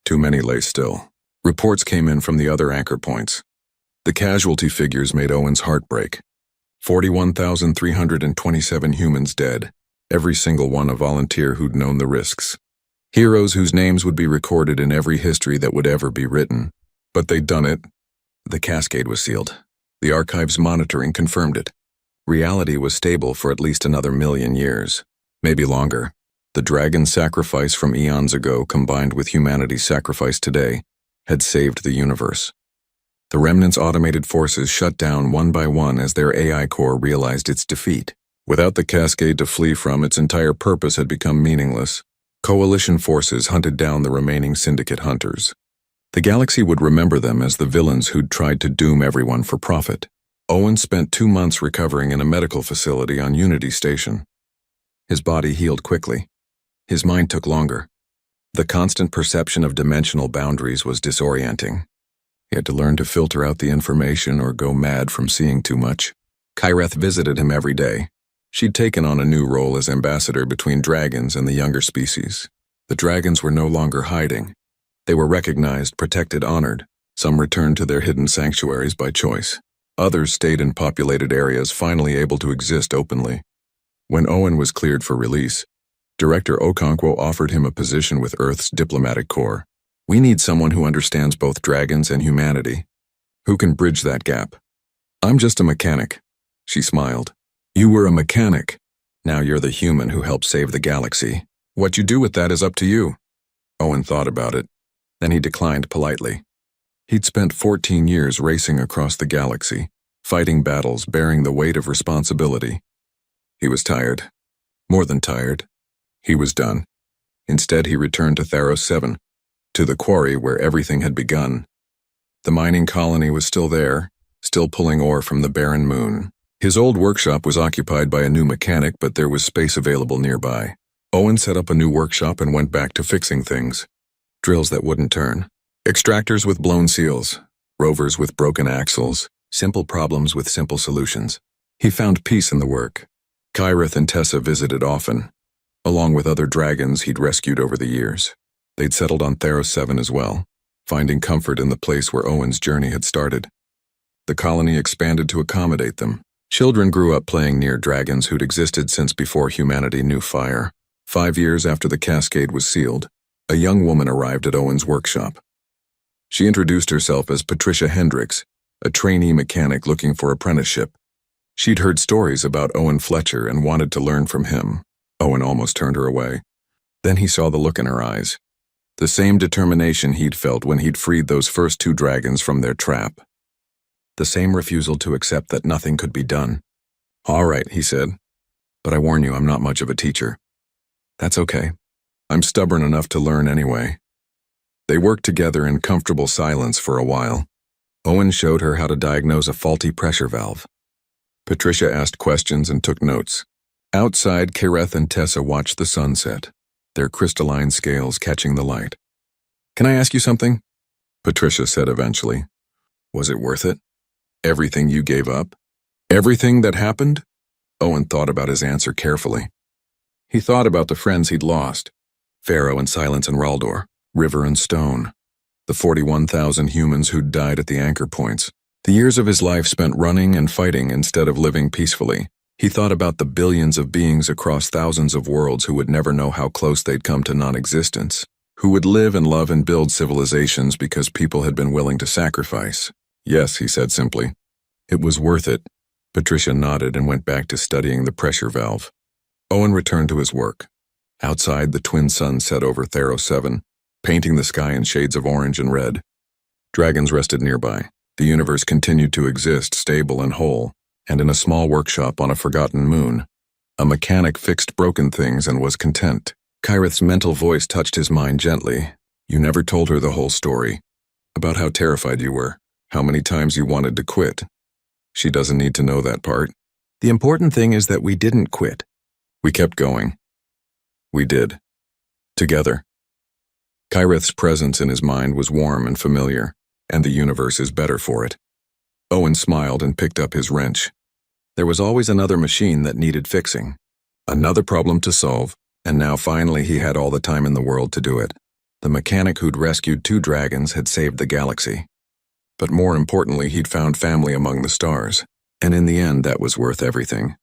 Too many lay still. Reports came in from the other anchor points. The casualty figures made Owen's heart break. 41,327 humans dead, every single one a volunteer who'd known the risks. Heroes whose names would be recorded in every history that would ever be written. But they'd done it. The cascade was sealed. The archive's monitoring confirmed it. Reality was stable for at least another 1,000,000 years, maybe longer. The dragon sacrifice from eons ago combined with humanity's sacrifice today had saved the universe. The Remnant's automated forces shut down one by one as their AI core realized its defeat. Without the cascade to flee from, its entire purpose had become meaningless. Coalition forces hunted down the remaining Syndicate hunters. The galaxy would remember them as the villains who'd tried to doom everyone for profit. Owen spent 2 months recovering in a medical facility on Unity Station. His body healed quickly. His mind took longer. The constant perception of dimensional boundaries was disorienting. He had to learn to filter out the information or go mad from seeing too much. Kyreth visited him every day. She'd taken on a new role as ambassador between dragons and the younger species. The dragons were no longer hiding. They were recognized, protected, honored. Some returned to their hidden sanctuaries by choice. Others stayed in populated areas, finally able to exist openly. When Owen was cleared for release, Director Okonkwo offered him a position with Earth's diplomatic corps. We need someone who understands both dragons and humanity. Who can bridge that gap? I'm just a mechanic. She smiled. You were a mechanic. Now you're the human who helped save the galaxy. What you do with that is up to you. Owen thought about it. Then he declined politely. He'd spent 14 years racing across the galaxy, fighting battles, bearing the weight of responsibility. He was tired. More than tired. He was done. Instead, he returned to Theros 7, to the quarry where everything had begun. The mining colony was still there, still pulling ore from the barren moon. His old workshop was occupied by a new mechanic, but there was space available nearby. Owen set up a new workshop and went back to fixing things. Drills that wouldn't turn. Extractors with blown seals. Rovers with broken axles. Simple problems with simple solutions. He found peace in the work. Kyreth and Tessa visited often, along with other dragons he'd rescued over the years. They'd settled on Theros 7 as well, finding comfort in the place where Owen's journey had started. The colony expanded to accommodate them. Children grew up playing near dragons who'd existed since before humanity knew fire. 5 years after the cascade was sealed, a young woman arrived at Owen's workshop. She introduced herself as Patricia Hendricks, a trainee mechanic looking for apprenticeship. She'd heard stories about Owen Fletcher and wanted to learn from him. Owen almost turned her away. Then he saw the look in her eyes. The same determination he'd felt when he'd freed those first 2 dragons from their trap. The same refusal to accept that nothing could be done. All right, he said, but I warn you, I'm not much of a teacher. That's okay. I'm stubborn enough to learn anyway. They worked together in comfortable silence for a while. Owen showed her how to diagnose a faulty pressure valve. Patricia asked questions and took notes. Outside, Kyreth and Tessa watched the sunset, their crystalline scales catching the light. Can I ask you something? Patricia said eventually. Was it worth it? Everything you gave up? Everything that happened? Owen thought about his answer carefully. He thought about the friends he'd lost. Pharaoh and Silence and Raldor, River and Stone, the 41,000 humans who'd died at the anchor points, the years of his life spent running and fighting instead of living peacefully. He thought about the billions of beings across thousands of worlds who would never know how close they'd come to non-existence, who would live and love and build civilizations because people had been willing to sacrifice. Yes, he said simply. It was worth it. Patricia nodded and went back to studying the pressure valve. Owen returned to his work. Outside, the twin suns set over Theros 7, painting the sky in shades of orange and red. Dragons rested nearby. The universe continued to exist, stable and whole, and in a small workshop on a forgotten moon, a mechanic fixed broken things and was content. Kyrith's mental voice touched his mind gently. You never told her the whole story, about how terrified you were, how many times you wanted to quit. She doesn't need to know that part. The important thing is that we didn't quit. We kept going. We did. Together. Kyrith's presence in his mind was warm and familiar, and the universe is better for it. Owen smiled and picked up his wrench. There was always another machine that needed fixing. Another problem to solve, and now finally he had all the time in the world to do it. The mechanic who'd rescued 2 dragons had saved the galaxy. But more importantly, he'd found family among the stars, and in the end that was worth everything.